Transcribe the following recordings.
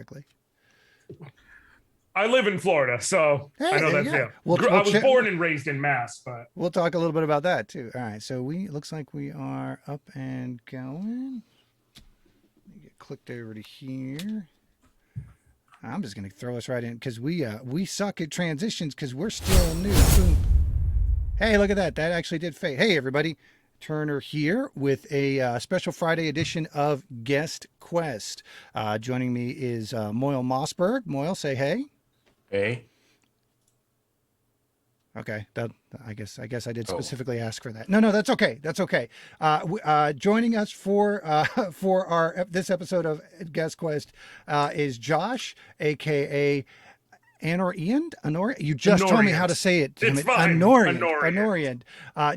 specifically? I live in Florida, so Hey, I know that's yeah. I was born and raised in Mass, but we'll talk a little bit about that too. All right, so looks like we are up and going. Let me get clicked over to here. I'm just gonna throw us right in because we suck at transitions because we're still new. Boom. Hey, look at that. That actually did fade. Hey, everybody. Turner here with a special Friday edition of Guest Quest. Joining me is Moyle Mossberg. Moyle, say hey. Hey. Okay, I guess I did Oh. specifically ask for that. No, that's okay. That's okay. Joining us for our this episode of Guest Quest is Josh, aka Anoriand. You just told me how to say it. It's fine. Anoriand.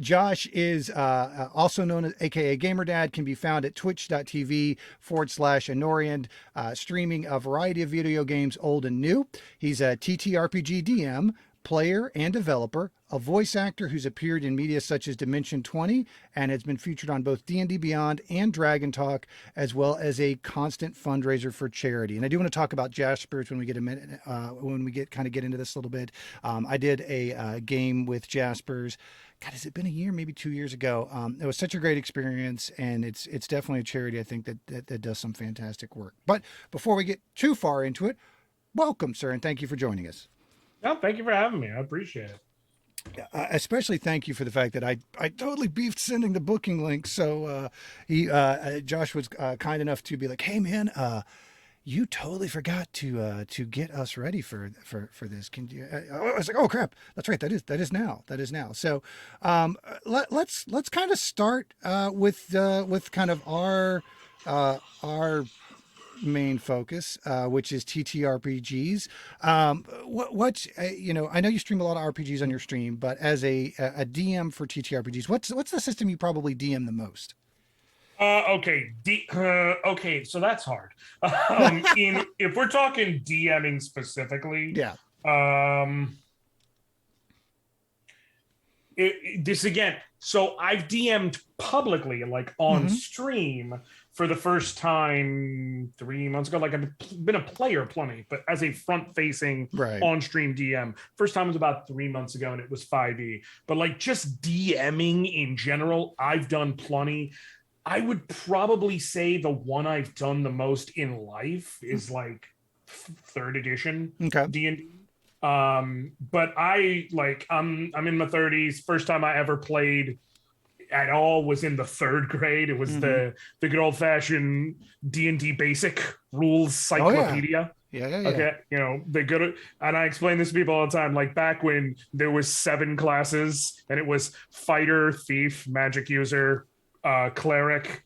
Josh is also known as aka Gamer Dad. Can be found at twitch.tv/Anoriand, streaming a variety of video games, old and new. He's a TTRPG DM, player and developer, a voice actor who's appeared in media such as Dimension 20 and has been featured on both D&D Beyond and Dragon Talk, as well as a constant fundraiser for charity. And I do want to talk about Jaspers when we get get into this a little bit. I did a game with Jaspers. God, has it been a year, maybe 2 years ago? It was such a great experience, and it's definitely a charity, I think, that does some fantastic work. But before we get too far into it, welcome, sir, and thank you for joining us. No, thank you for having me. I appreciate it. Especially thank you for the fact that I totally beefed sending the booking link. So Josh was kind enough to be like, hey man, you totally forgot to get us ready for this. Can you? I was like, oh crap, that's right. That is now. So let's kind of start with kind of our main focus, which is TTRPGs. I know you stream a lot of RPGs on your stream, but as a DM for TTRPGs, what's the system you probably DM the most? Okay. Okay, so that's hard. If we're talking DMing specifically, Yeah. This again. So I've DM'd publicly, like on stream, for the first time 3 months ago. Like I've been a player plenty, but as a front-facing on-stream DM, first time was about 3 months ago, and it was 5e. But like just DMing in general, I've done plenty. I would probably say the one I've done the most in life is like 3rd edition D&D. But I'm in my 30s. First time I ever played at all was in the 3rd grade. It was the good old fashioned D&D basic rules cyclopedia. Yeah. Okay, and I explain this to people all the time. Like back when there was 7 classes, and it was fighter, thief, magic user, cleric,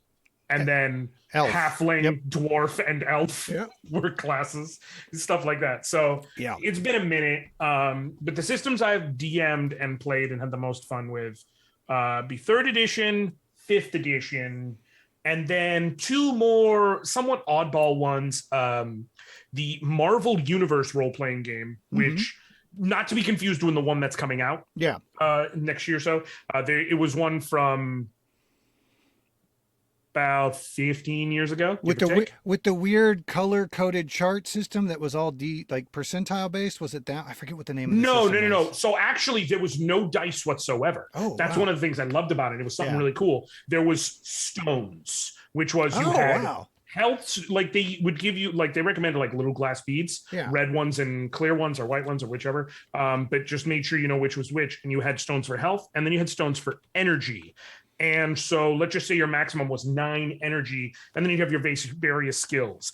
and then elf. Halfling, dwarf, and elf were classes, stuff like that. So it's been a minute. But the systems I've DM'd and played and had the most fun with be 3rd edition, 5th edition, and then 2 more somewhat oddball ones. The Marvel Universe role-playing game, which not to be confused with the one that's coming out next year or so. It was one from about 15 years ago with the weird color coded chart system that was all percentile based. Was it that? I forget what the name of the system was. No. So actually there was no dice whatsoever. That's one of the things I loved about it. It was something really cool. There was stones, which was you had health, like they would give you, like they recommended like little glass beads, red ones and clear ones or white ones or whichever, but just made sure you know which was which. And you had stones for health, and then you had stones for energy. And so let's just say your maximum was 9 energy, and then you'd have your various skills,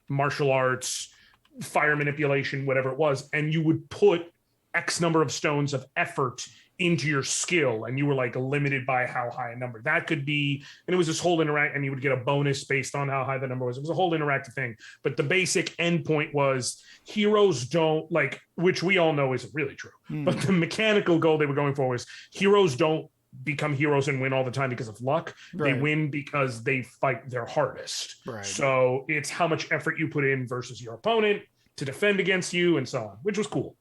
martial arts, fire manipulation, whatever it was, and you would put X number of stones of effort into your skill, and you were like limited by how high a number that could be. And it was this whole and you would get a bonus based on how high the number was. It was a whole interactive thing. But the basic endpoint was heroes don't, like, which we all know isn't really true. But the mechanical goal they were going for was heroes don't become heroes and win all the time because of luck. They win because they fight their hardest. So it's how much effort you put in versus your opponent to defend against you and so on, which was cool.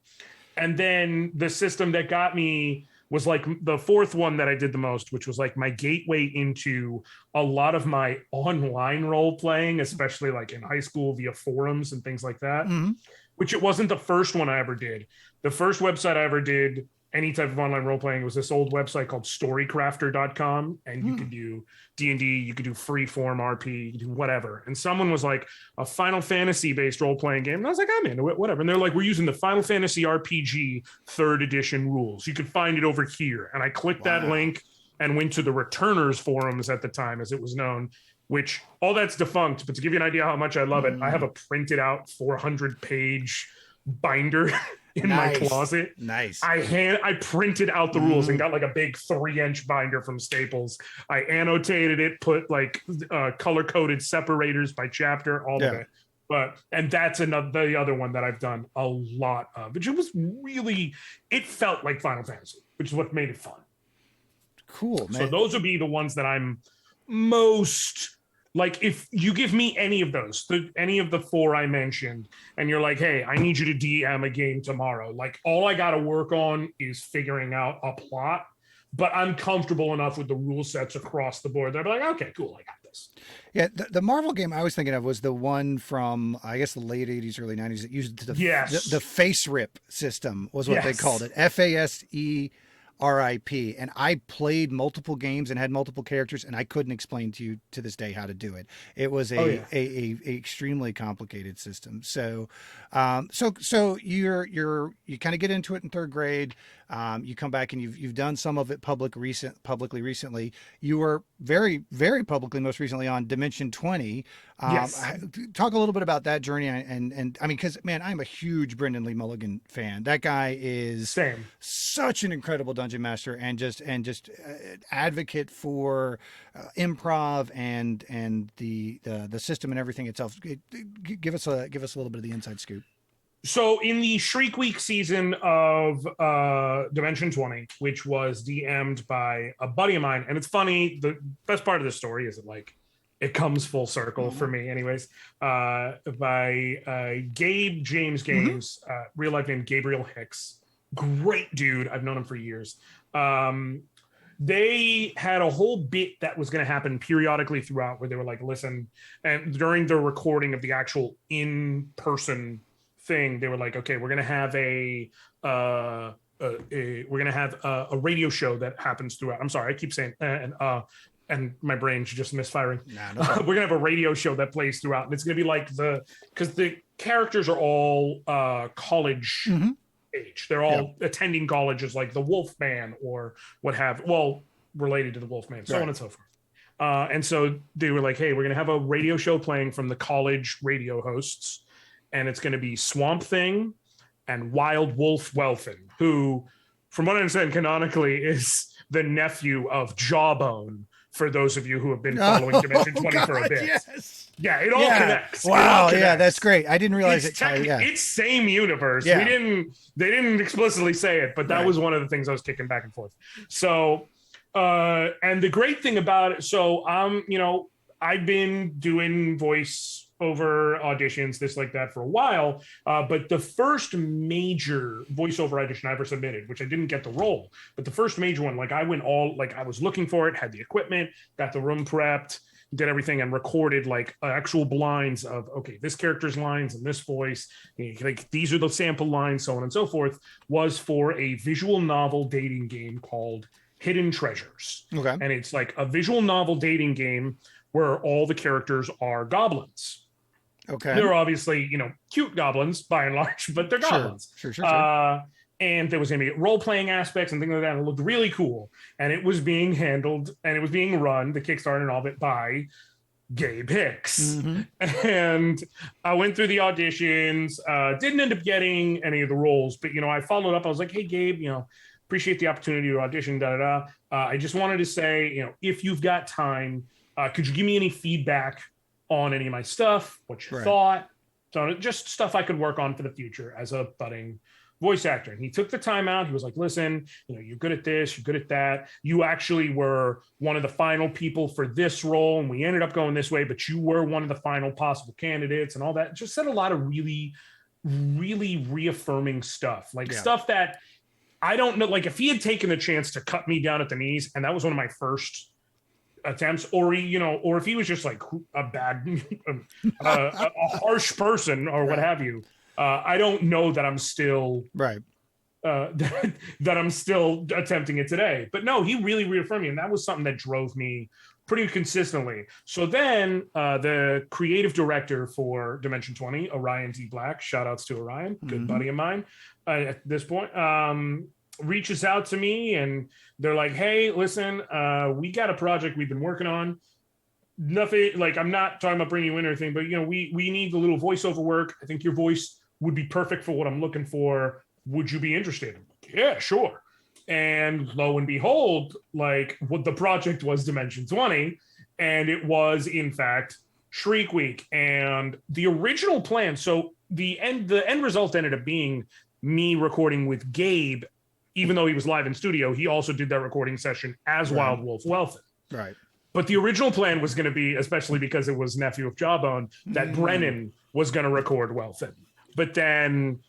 And then the system that got me was like the fourth one that I did the most, which was like my gateway into a lot of my online role playing, especially like in high school via forums and things like that, which it wasn't the first one I ever did. The first website I ever did any type of online role playing was this old website called storycrafter.com. And you could do D&D, you could do freeform RP, you could do whatever. And someone was like, a Final Fantasy based role playing game. And I was like, I'm into it, whatever. And they're like, we're using the Final Fantasy RPG 3rd edition rules. You could find it over here. And I clicked that link and went to the Returners forums at the time, as it was known, which all that's defunct. But to give you an idea how much I love it, I have a printed out 400-page binder in my closet. Nice. I printed out the rules and got like a big 3-inch binder from Staples. I annotated it, put like color coded separators by chapter, all of it. And that's the other one that I've done a lot of, which it felt like Final Fantasy, which is what made it fun. Cool, man. So those would be the ones that I'm most like. If you give me any of those, any of the 4 I mentioned, and you're like, hey, I need you to DM a game tomorrow, like all I got to work on is figuring out a plot, but I'm comfortable enough with the rule sets across the board that I'd be like, okay, cool, I got this. Yeah, the Marvel game I was thinking of was the one from, I guess, the late 80s, early 90s that used the face rip system was what they called it. FASE RIP. And I played multiple games and had multiple characters, and I couldn't explain to you to this day how to do it. It was a extremely complicated system. So, so you kind of get into it in 3rd grade. You come back and you've done some of it publicly recently. You were very, very publicly most recently on Dimension 20. Talk a little bit about that journey. And I mean, because man, I'm a huge Brendan Lee Mulligan fan. That guy is such an incredible dungeon master and just advocate for improv and the system and everything itself. Give us a little bit of the inside scoop. So in the Shriek Week season of Dimension 20, which was DM'd by a buddy of mine, and it's funny, the best part of the story is that like it comes full circle for me anyways, by Gabe James Games, real life name Gabriel Hicks. Great dude. I've known him for years. They had a whole bit that was going to happen periodically throughout where they were like, listen, and during the recording of the actual in-person thing, they were like, okay, we're gonna have a radio show that happens throughout. I'm sorry, I keep saying and my brain's just misfiring. We're gonna have a radio show that plays throughout, and it's gonna be like because the characters are all college age. They're all attending colleges, like the Wolfman or related to the Wolfman, so on and so forth. And so they were like, hey, we're gonna have a radio show playing from the college radio hosts. And it's going to be Swamp Thing and Wild Wolf Welfin, who, from what I understand, canonically is the nephew of Jawbone, for those of you who have been following Dimension 20 for a bit. Yes. Yeah, it all connects. Wow, that's great. I didn't realize it's same universe. Yeah. They didn't explicitly say it, but that was one of the things I was kicking back and forth. So, and the great thing about it, so I've been doing voice over auditions, this like that for a while. But the first major voiceover audition I ever submitted, which I didn't get the role, but the first major one, like I was looking for it, had the equipment, got the room prepped, did everything and recorded like actual blinds of, okay, this character's lines and this voice, like these are the sample lines, so on and so forth, was for a visual novel dating game called Hidden Treasures. Okay. And it's like a visual novel dating game where all the characters are goblins. Okay. They're obviously, cute goblins by and large, but they're goblins. Sure. And there was going to be role-playing aspects and things like that. And it looked really cool. And it was being handled and it was being run, the Kickstarter and all of it, by Gabe Hicks. And I went through the auditions, didn't end up getting any of the roles, but, I followed up. I was like, hey, Gabe, appreciate the opportunity to audition, I just wanted to say, if you've got time, could you give me any feedback on any of my stuff, what you thought, so just stuff I could work on for the future as a budding voice actor. And he took the time out. He was like, listen, you're good at this, you're good at that. You actually were one of the final people for this role, and we ended up going this way, but you were one of the final possible candidates and all that. Just said a lot of really, really reaffirming stuff, stuff that I don't know, like if he had taken the chance to cut me down at the knees, and that was one of my first attempts, or he, or if he was just like a bad, a harsh person or what have you, I don't know that I'm still that I'm still attempting it today. But no, he really reaffirmed me, and that was something that drove me pretty consistently. So then the creative director for Dimension 20, Orion D. Black, shout outs to Orion, good buddy of mine at this point, reaches out to me and they're like, hey, listen, we got a project we've been working on. Nothing, like, I'm not talking about bringing you in or anything, but we need a little voiceover work. I think your voice would be perfect for what I'm looking for. Would you be interested? Yeah, sure. And lo and behold, like, what the project was Dimension 20, and it was in fact Shriek Week. And the original plan, so the end result ended up being me recording with Gabe, even though he was live in studio. He also did that recording session as Wild Wolf Welfin. Right. But the original plan was going to be, especially because it was nephew of Jawbone, that Brennan was going to record Welfin. But then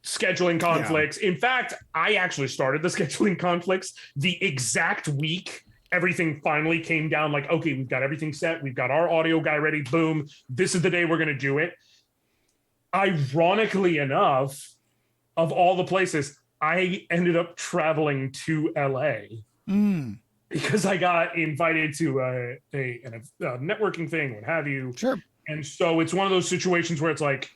scheduling conflicts. In fact, I actually started the scheduling conflicts the exact week everything finally came down. Like, okay, we've got everything set. We've got our audio guy ready. Boom. This is the day we're going to do it. Ironically enough, of all the places, I ended up traveling to LA because I got invited to a networking thing, what have you. Sure. And so it's one of those situations where it's like,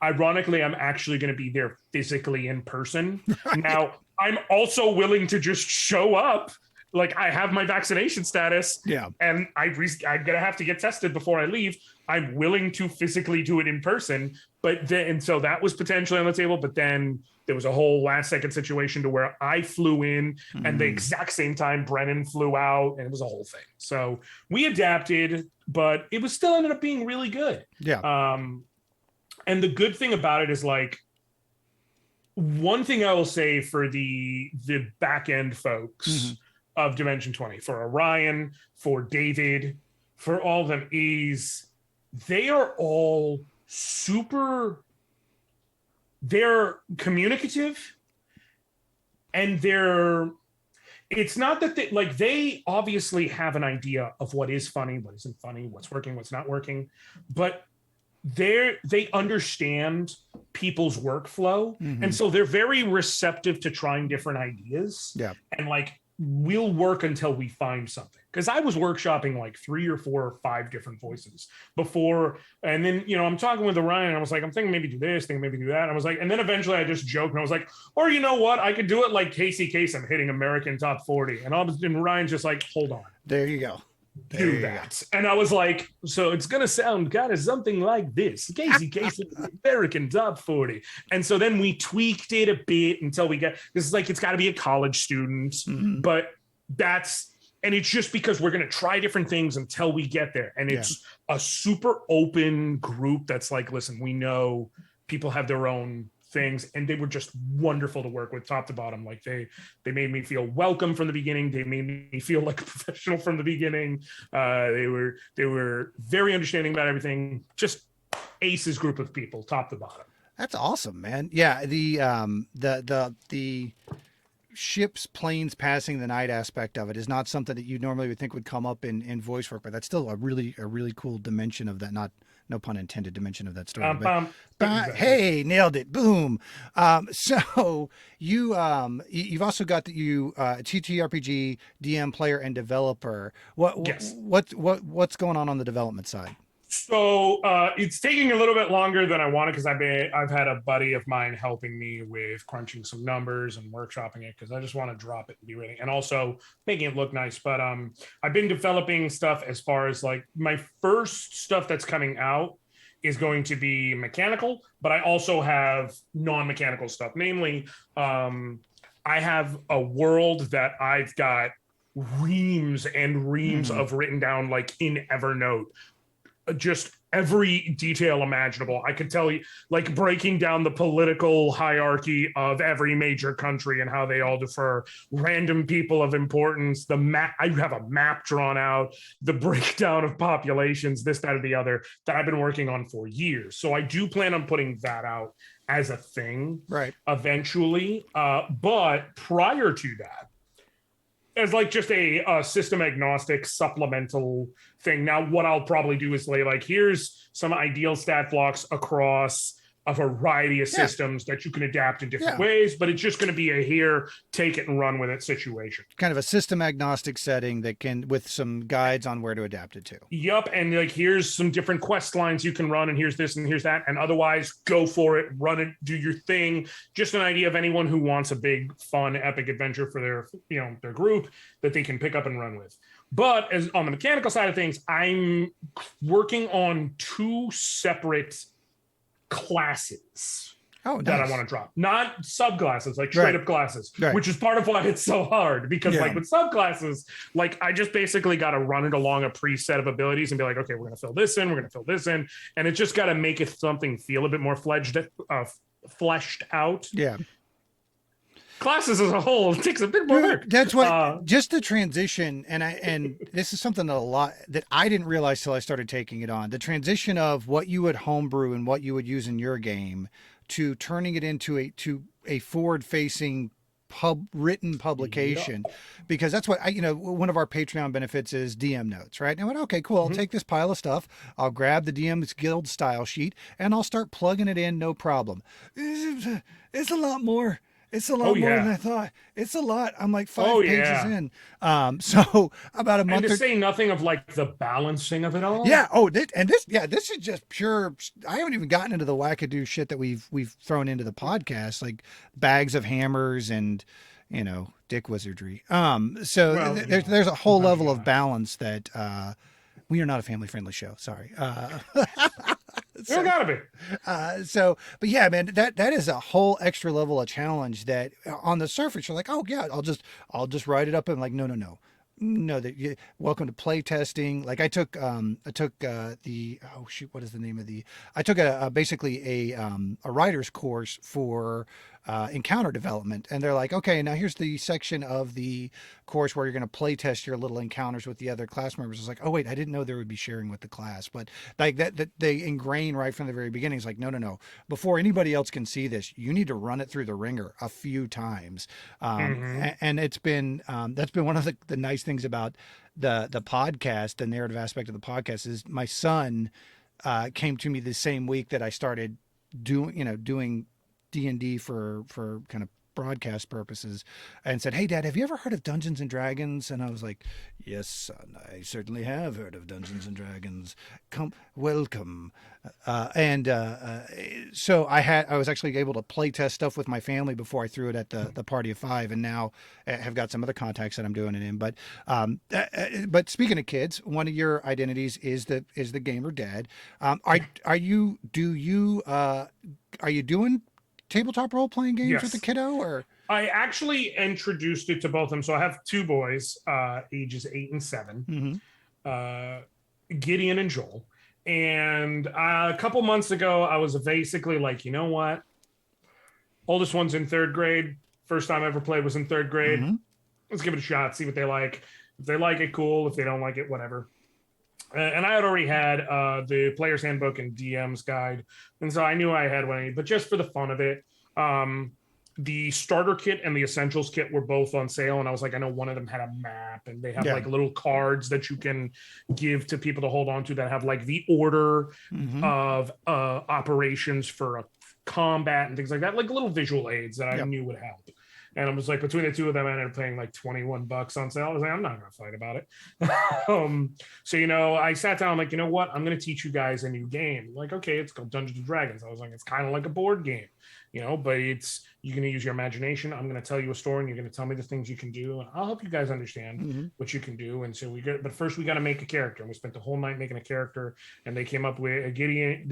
ironically, I'm actually going to be there physically in person. Right. Now, I'm also willing to just show up. Like, I have my vaccination status, and I'm going to have to get tested before I leave. I'm willing to physically do it in person. But then, and so that was potentially on the table. But then there was a whole last second situation to where I flew in and the exact same time Brennan flew out, and it was a whole thing. So we adapted, but it was still ended up being really good. Yeah. And the good thing about it is, like, one thing I will say for the back end folks of Dimension 20, for Orion, for David, for all of them, is they are all they're communicative, and it's not that they obviously have an idea of what is funny, what isn't funny, what's working, what's not working, but they understand people's workflow, and so they're very receptive to trying different ideas. And like, we'll work until we find something, because I was workshopping like 3 or 4 or 5 different voices before, and then I'm talking with Orion, and I was like, I'm thinking maybe do this, thinking maybe do that, and I was like, and then eventually I just joked and I was like, or you know what, I could do it like Casey Kasem hitting American Top 40, and Ryan's just like, hold on, there you go. Do that. And I was like, so it's going to sound kind of something like this. Casey Kasem, American Top 40. And so then we tweaked it a bit until we get, this is like, it's got to be a college student, but it's just because we're going to try different things until we get there. And it's a super open group that's like, listen, we know people have their own things, and they were just wonderful to work with top to bottom. Like, they made me feel welcome from the beginning. They made me feel like a professional from the beginning. They were very understanding about everything. Just aces group of people, top to bottom. That's awesome, man. Yeah, the ships, planes passing the night aspect of it is not something that you normally would think would come up in voice work, but that's still a really cool dimension of that. Not, no pun intended, dimension of that story. But hey, nailed it! Boom. So you've also got TTRPG DM player and developer. What's going on the development side? So it's taking a little bit longer than I wanted, because I've had a buddy of mine helping me with crunching some numbers and workshopping it, because I just want to drop it and be ready, and also making it look nice. But I've been developing stuff as far as like my first stuff that's coming out is going to be mechanical, but I also have non-mechanical stuff. Namely, I have a world that I've got reams and reams of written down, like in Evernote, just every detail imaginable. I could tell you, like breaking down the political hierarchy of every major country and how they all differ, random people of importance, the map. I have a map drawn out, the breakdown of populations, this, that, or the other, that I've been working on for years. So I do plan on putting that out as a thing eventually. But prior to that, as like just a system agnostic supplemental thing. Now, what I'll probably do is lay like, here's some ideal stat blocks across a variety of systems that you can adapt in different ways, but it's just going to be a here, take it and run with it situation. Kind of a system agnostic setting that can, with some guides on where to adapt it to. Yep. And like, here's some different quest lines you can run, and here's this and here's that. And otherwise, go for it, run it, do your thing. Just an idea of anyone who wants a big, fun, epic adventure for their, their group that they can pick up and run with. But as on the mechanical side of things, I'm working on 2 separate classes that I want to drop, not subclasses, like straight up classes, which is part of why it's so hard, because like with subclasses, like I just basically got to run it along a preset of abilities and be like, okay, we're going to fill this in, we're going to fill this in, and it just got to make it something feel a bit more fleshed out. Yeah. Classes as a whole takes a bit more work. That's what just the transition, and this is something that I didn't realize till I started taking it on. The transition of what you would homebrew and what you would use in your game to turning it into a forward-facing written publication, because that's what one of our Patreon benefits is DM notes, right? And I went, okay, cool. I'll take this pile of stuff. I'll grab the DM's Guild style sheet and I'll start plugging it in. No problem. It's a lot more. It's a lot more than I thought. It's a lot. I'm like 5 pages in. So about a month. And to say nothing of like the balancing of it all. Yeah. Oh, this is just pure. I haven't even gotten into the wackadoo shit that we've thrown into the podcast, like bags of hammers and dick wizardry. There's a whole level of balance that we are not a family friendly show. Sorry. So, gotta be. But yeah, man, that is a whole extra level of challenge that on the surface you're like, oh yeah, I'll just write it up, and like, no, welcome to play testing. Like I took the what is the name of I took basically a writer's course for encounter development, and they're like, okay, now here's the section of the course where you're going to play test your little encounters with the other class members. It's like, oh wait, I didn't know there would be sharing with the class, but like that they ingrain right from the very beginning. It's like, no, before anybody else can see this, you need to run it through the ringer a few times. And it's been that's been one of the nice things about the podcast, the narrative aspect of the podcast, is my son came to me the same week that I started doing D&D for kind of broadcast purposes, and said, hey Dad, have you ever heard of Dungeons and Dragons? And I was like, yes son, I certainly have heard of Dungeons and Dragons, welcome. So I was actually able to play test stuff with my family before I threw it at the party of 5, and now have got some other contacts that I'm doing it in. But speaking of kids, one of your identities is the gamer dad. Are you doing tabletop role-playing games with the kiddo, or? I actually introduced it to both of them. So I have 2 boys, ages 8 and 7, Gideon and Joel. And a couple months ago, I was basically like, you know what? Oldest one's in 3rd grade. First time I ever played was in 3rd grade. Let's give it a shot, see what they like. If they like it, cool. If they don't like it, whatever. And I had already had the player's handbook and DM's guide. And so I knew I had one, but just for the fun of it, the starter kit and the essentials kit were both on sale. And I was like, I know one of them had a map, and they have like little cards that you can give to people to hold on to that have like the order of operations for a combat and things like that, like little visual aids that I knew would help. And I was like, between the 2 of them, I ended up paying like $21 on sale. I was like, I'm not going to fight about it. So, I sat down, like, you know what? I'm going to teach you guys a new game. Like, okay, it's called Dungeons and Dragons. I was like, it's kind of like a board game, but you're going to use your imagination. I'm going to tell you a story, and you're going to tell me the things you can do, and I'll help you guys understand what you can do. And so but first we got to make a character. And we spent the whole night making a character, and they came up with a Gideon.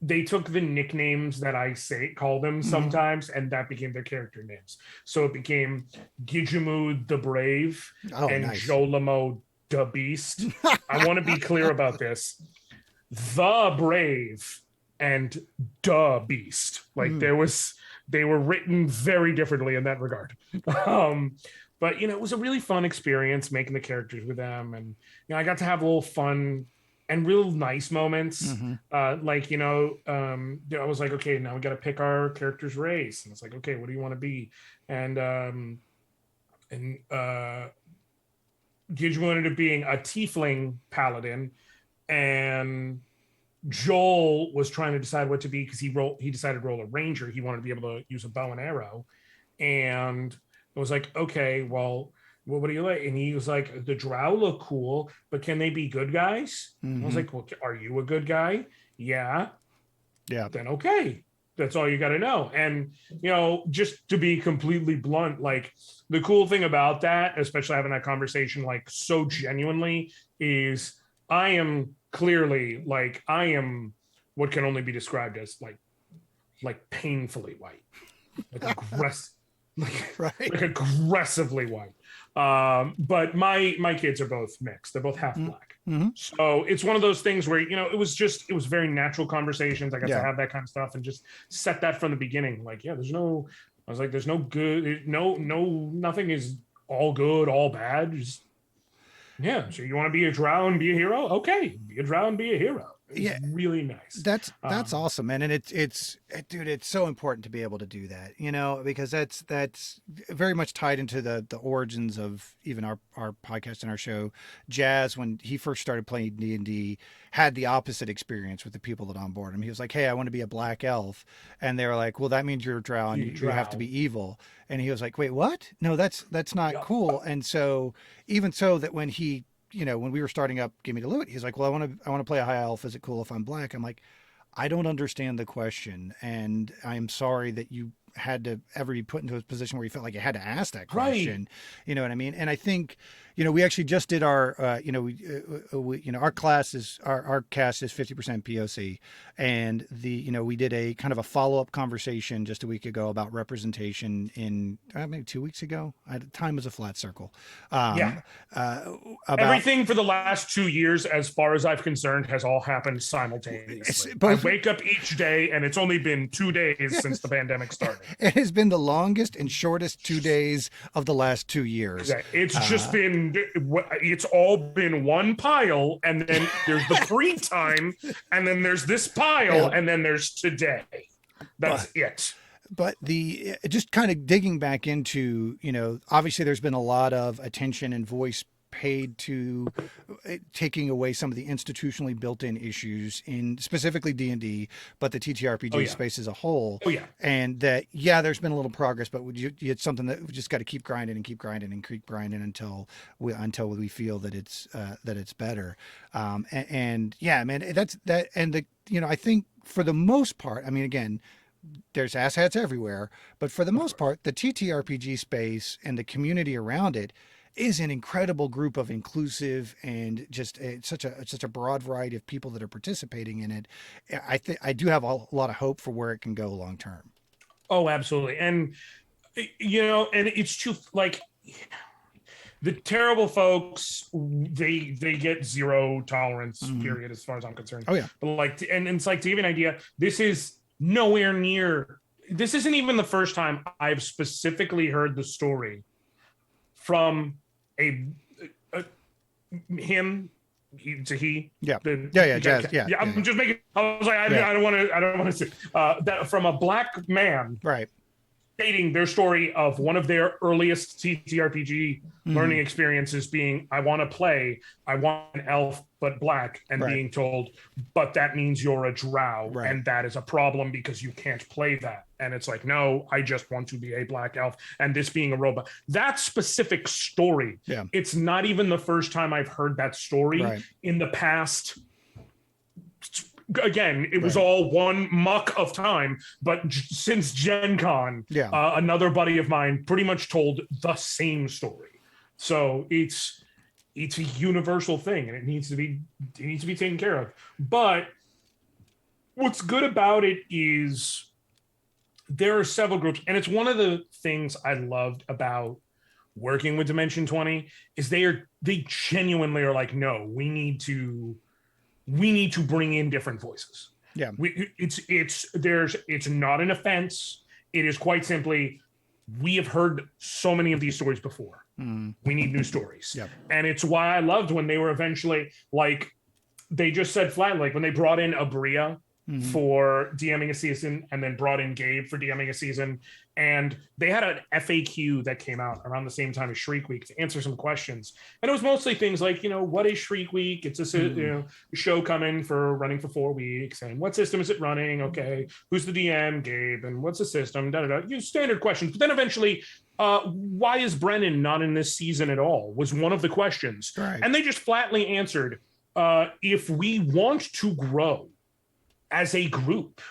They took the nicknames that I call them sometimes, and that became their character names. So it became Gijamu the Brave and nice. Jolamo the Beast. I want to be clear about this. the Brave and duh Beast. Like they were written very differently in that regard. But it was a really fun experience making the characters with them, and I got to have a little fun and real nice moments. I was like, okay, now we got to pick our character's race, and it's like, okay, what do you want to be? And Gidge ended up being a tiefling paladin, and Joel was trying to decide what to be because he decided to roll a ranger. He wanted to be able to use a bow and arrow, and I was like, okay, well, what do you like? And he was like, the Drow look cool, but can they be good guys? I was like, well, are you a good guy? Yeah. Then okay, that's all you got to know. And just to be completely blunt, like the cool thing about that, especially having that conversation like so genuinely, is I am clearly I am what can only be described as like painfully white, like aggressive, like aggressively white. But my kids are both mixed. They're both half black. So it's one of those things where it was very natural conversations. I got to have that kind of stuff and just set that from the beginning. Like, there's no good, nothing is all good, all bad. Just, so you want to be a drow and be a hero? Okay, be a drow and be a hero. It's really nice. That's awesome, man. And it's dude, it's so important to be able to do that, because that's very much tied into the origins of even our podcast and our show. Jazz, when he first started playing D&D, had the opposite experience with the people that onboarded him. He was like, hey, I want to be a black elf. And they were like, well, that means you're a drow and you have to be evil. And he was like, wait, what? No, that's not cool. And so even so that when he when we were starting up Gimme the Loot, he's like, well, I want to play a high elf. Is it cool if I'm black? I'm like, I don't understand the question. And I'm sorry that you had to ever be put into a position where you felt like you had to ask that question. You know what I mean? And I think, we actually just did our, our class is, our cast is 50% POC. And we did a kind of a follow-up conversation just a week ago about representation in maybe 2 weeks ago. Time was a flat circle. About everything for the last 2 years, as far as I've concerned, has all happened simultaneously. I wake up each day and it's only been 2 days since the pandemic started. It has been the longest and shortest 2 days of the last 2 years. It's just been, it's all been one pile, and then there's the free time, and then there's this pile, and then there's today. That's it. But just kind of digging back into, obviously there's been a lot of attention and voice paid to taking away some of the institutionally built-in issues in specifically D&D, but the TTRPG space as a whole. And that, there's been a little progress, but it's something that we just got to keep grinding until we feel that it's better. Man, that's that. And I think for the most part, I mean, again, there's asshats everywhere, but for the most part, the TTRPG space and the community around it is an incredible group of inclusive and just such a broad variety of people that are participating in it. I do have a lot of hope for where it can go long term. Oh, absolutely. And, and it's true, like the terrible folks, they get zero tolerance, period, as far as I'm concerned. Oh, yeah. But and it's like, to give you an idea, this is nowhere near, this isn't even the first time I've specifically heard the story from him to he. Jazz. I'm just making. I was like, I don't want to say that from a black man, right? Stating their story of one of their earliest TTRPG learning experiences being, I want an elf but black, and being told, but that means you're a drow, and that is a problem because you can't play that. And it's like, no, I just want to be a black elf, and this being a robot. That specific story, it's not even the first time I've heard that story in the past. Again, it was all one muck of time, but since Gen Con, another buddy of mine pretty much told the same story. So it's a universal thing, and it needs to be taken care of. But what's good about it is there are several groups, and it's one of the things I loved about working with Dimension 20 is they genuinely are like, no, we need to we need to bring in different voices. Yeah. It's not an offense. It is quite simply, we have heard so many of these stories before. We need new stories. Yep. And it's why I loved when they were eventually, like, they just said flat, like when they brought in Abria for DMing a season and then brought in Gabe for DMing a season. And they had an FAQ that came out around the same time as Shriek Week to answer some questions. And it was mostly things like, what is Shriek Week? It's a show coming for running for 4 weeks. And what system is it running? Okay. Who's the DM? Gabe. And what's the system? Standard questions. But then eventually, why is Brennan not in this season at all? Was one of the questions. Right. And they just flatly answered, if we want to grow as a group,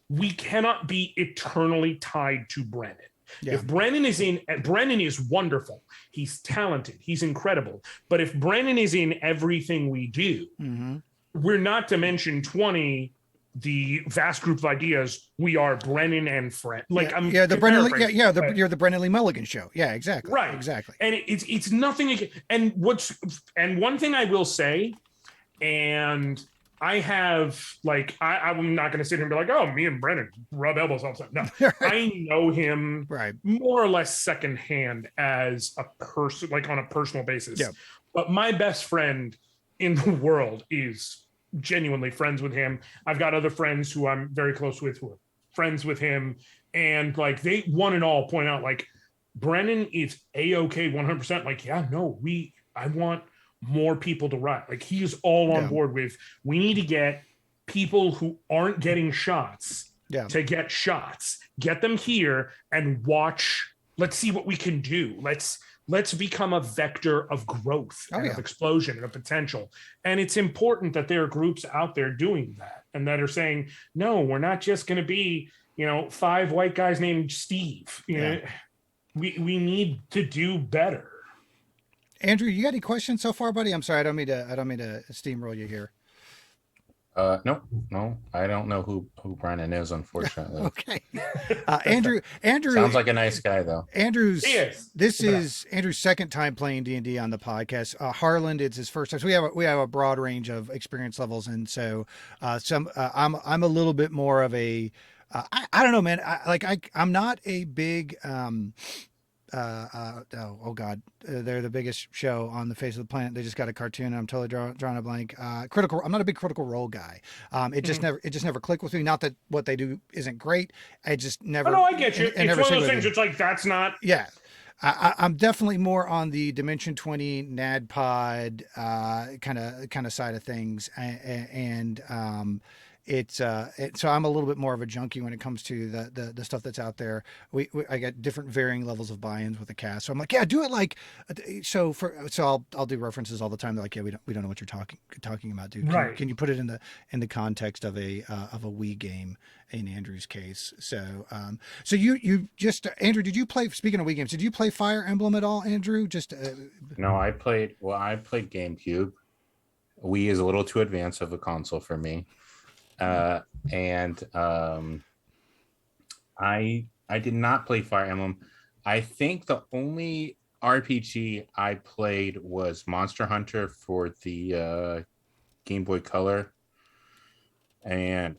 we cannot be eternally tied to Brennan. Yeah. If Brennan is wonderful. He's talented. He's incredible. But if Brennan is in everything we do, we're not to mention 20, the vast group of ideas. We are Brennan and Fred. Like you're the Brennan Lee Mulligan show. Yeah, exactly. Right. Exactly. And it's nothing. And one thing I will say, and I have, like, I'm not going to sit here and be like, oh, me and Brennan rub elbows all the time. No, I know him more or less secondhand as a person, like on a personal basis. Yeah. But my best friend in the world is genuinely friends with him. I've got other friends who I'm very close with who are friends with him. And like, they one and all point out, like, Brennan is A-okay 100%. Like, yeah, no, I want more people to ride. Like, he is all on board with, we need to get people who aren't getting shots to get shots, get them here and watch. Let's see what we can do. Let's become a vector of growth and of explosion and of potential. And it's important that there are groups out there doing that and that are saying, no, we're not just going to be, 5 white guys named Steve. We need to do better. Andrew, you got any questions so far, buddy? I'm sorry, I don't mean to steamroll you here. No, I don't know who Brennan is, unfortunately. Okay. Andrew sounds like a nice guy, though. This is Andrew's second time playing D&D on the podcast. Harland, it's his first time. So we have a broad range of experience levels, and so I'm a little bit more of a I don't know, man. I'm not a big they're the biggest show on the face of the planet. They just got a cartoon and I'm totally drawing a blank. I'm not a big Critical Role guy. It just never clicked with me. Not that what they do isn't great. I just never. Oh, no, I get you. It's one of those things. It's like, that's not. Yeah. I'm definitely more on the Dimension 20 NADPOD kind of side of things, and so I'm a little bit more of a junkie when it comes to the stuff that's out there. I got different varying levels of buy-ins with the cast. So I'm like, yeah, do it like so I'll do references all the time. They're like, yeah, we don't know what you're talking about, dude. Can you put it in the context of a Wii game in Andrew's case? So you just, Andrew, did you play, speaking of Wii games, did you play Fire Emblem at all, Andrew? No, I played GameCube. Wii is a little too advanced of a console for me. I did not play Fire Emblem. I think the only RPG I played was Monster Hunter for the Game Boy Color, and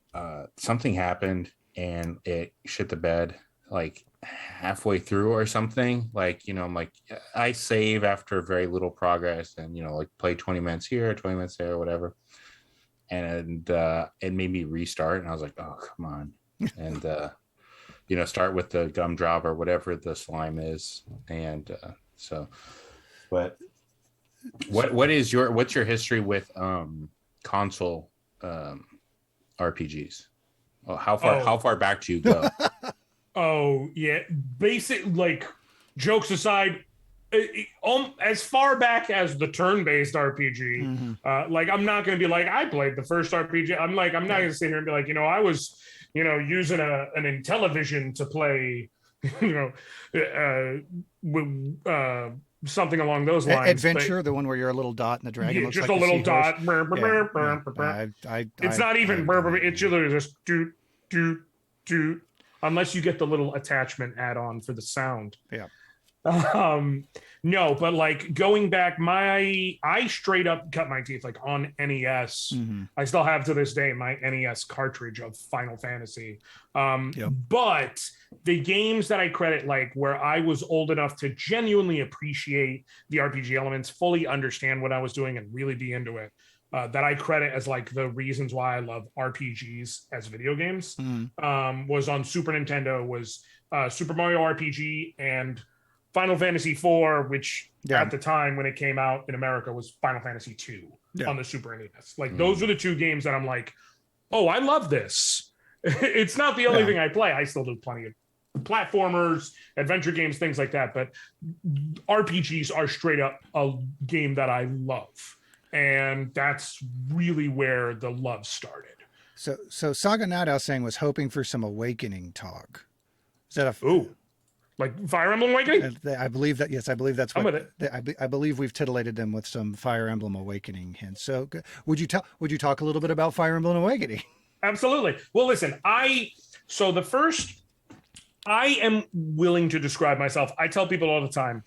something happened and it shit the bed like halfway through or something. Like, I'm like, I save after very little progress and like play 20 minutes here, 20 minutes there, whatever. And it made me restart, and I was like, oh, come on. And start with the gumdrop or whatever the slime is. And but what's your history with console RPGs? How far back do you go? Oh yeah, like, jokes aside, as far back as the turn-based RPG, like, I'm not going to be like, I played the first RPG. I'm not going to sit here and be like, I was, using an Intellivision to play, something along those lines. Adventure, the one where you're a little dot and the dragon looks just like a little dot. It's not even. It's literally just do, unless you get the little attachment add-on for the sound. Yeah. No, but like going back, I straight up cut my teeth like on NES. Mm-hmm. I still have to this day my NES cartridge of Final Fantasy. Yep. But the games that I credit, like where I was old enough to genuinely appreciate the RPG elements, fully understand what I was doing, and really be into it, that I credit as like the reasons why I love RPGs as video games, was on Super Nintendo, was Super Mario RPG and Final Fantasy IV, which at the time when it came out in America was Final Fantasy II on the Super NES. Like those are the two games that I'm like, oh, I love this. It's not the only thing I play. I still do plenty of platformers, adventure games, things like that. But RPGs are straight up a game that I love. And that's really where the love started. So Saga Nadal saying was hoping for some Awakening talk. Is that a... Ooh. Like Fire Emblem Awakening? I believe that. Yes, I believe that's what. I'm with it. I believe we've titillated them with some Fire Emblem Awakening hints. So, would you talk a little bit about Fire Emblem Awakening? Absolutely. Well, listen, I am willing to describe myself. I tell people all the time,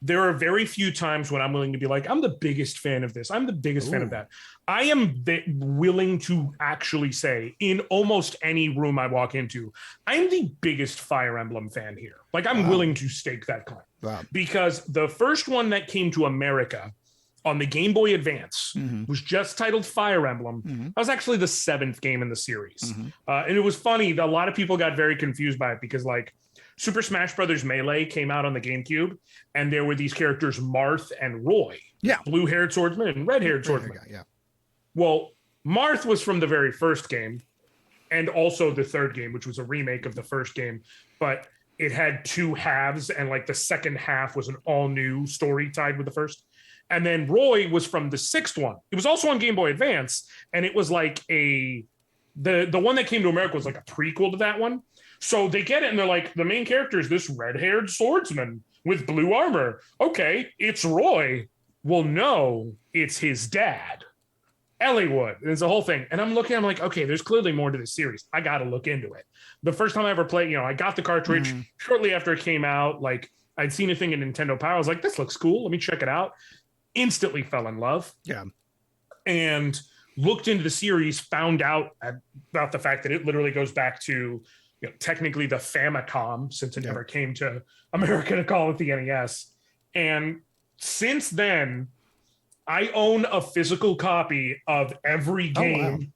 there are very few times when I'm willing to be like, I'm the biggest fan of this. I'm the biggest fan of that. I am willing to actually say in almost any room I walk into, I'm the biggest Fire Emblem fan here. Like I'm willing to stake that claim. Wow. Because the first one that came to America on the Game Boy Advance was just titled Fire Emblem. That was actually the 7th game in the series. And it was funny. A lot of people got very confused by it because like Super Smash Brothers Melee came out on the GameCube, and there were these characters, Marth and Roy. Yeah. Blue-haired swordsman and red-haired swordsman. Yeah. Well, Marth was from the very first game, and also the third game, which was a remake of the first game. But it had two halves, and like the second half was an all-new story tied with the first. And then Roy was from the 6th one. It was also on Game Boy Advance, and it was like the one that came to America was like a prequel to that one. So they get it, and they're like, the main character is this red-haired swordsman with blue armor. Okay, it's Roy. Well, no, it's his dad, Eliwood. It's a whole thing. And I'm like, okay, there's clearly more to this series. I got to look into it. The first time I ever played, I got the cartridge shortly after it came out. Like, I'd seen a thing in Nintendo Power. I was like, this looks cool. Let me check it out. Instantly fell in love. Yeah. And looked into the series, found out about the fact that it literally goes back to technically the Famicom, since it never came to America to call it the NES. And since then, I own a physical copy of every game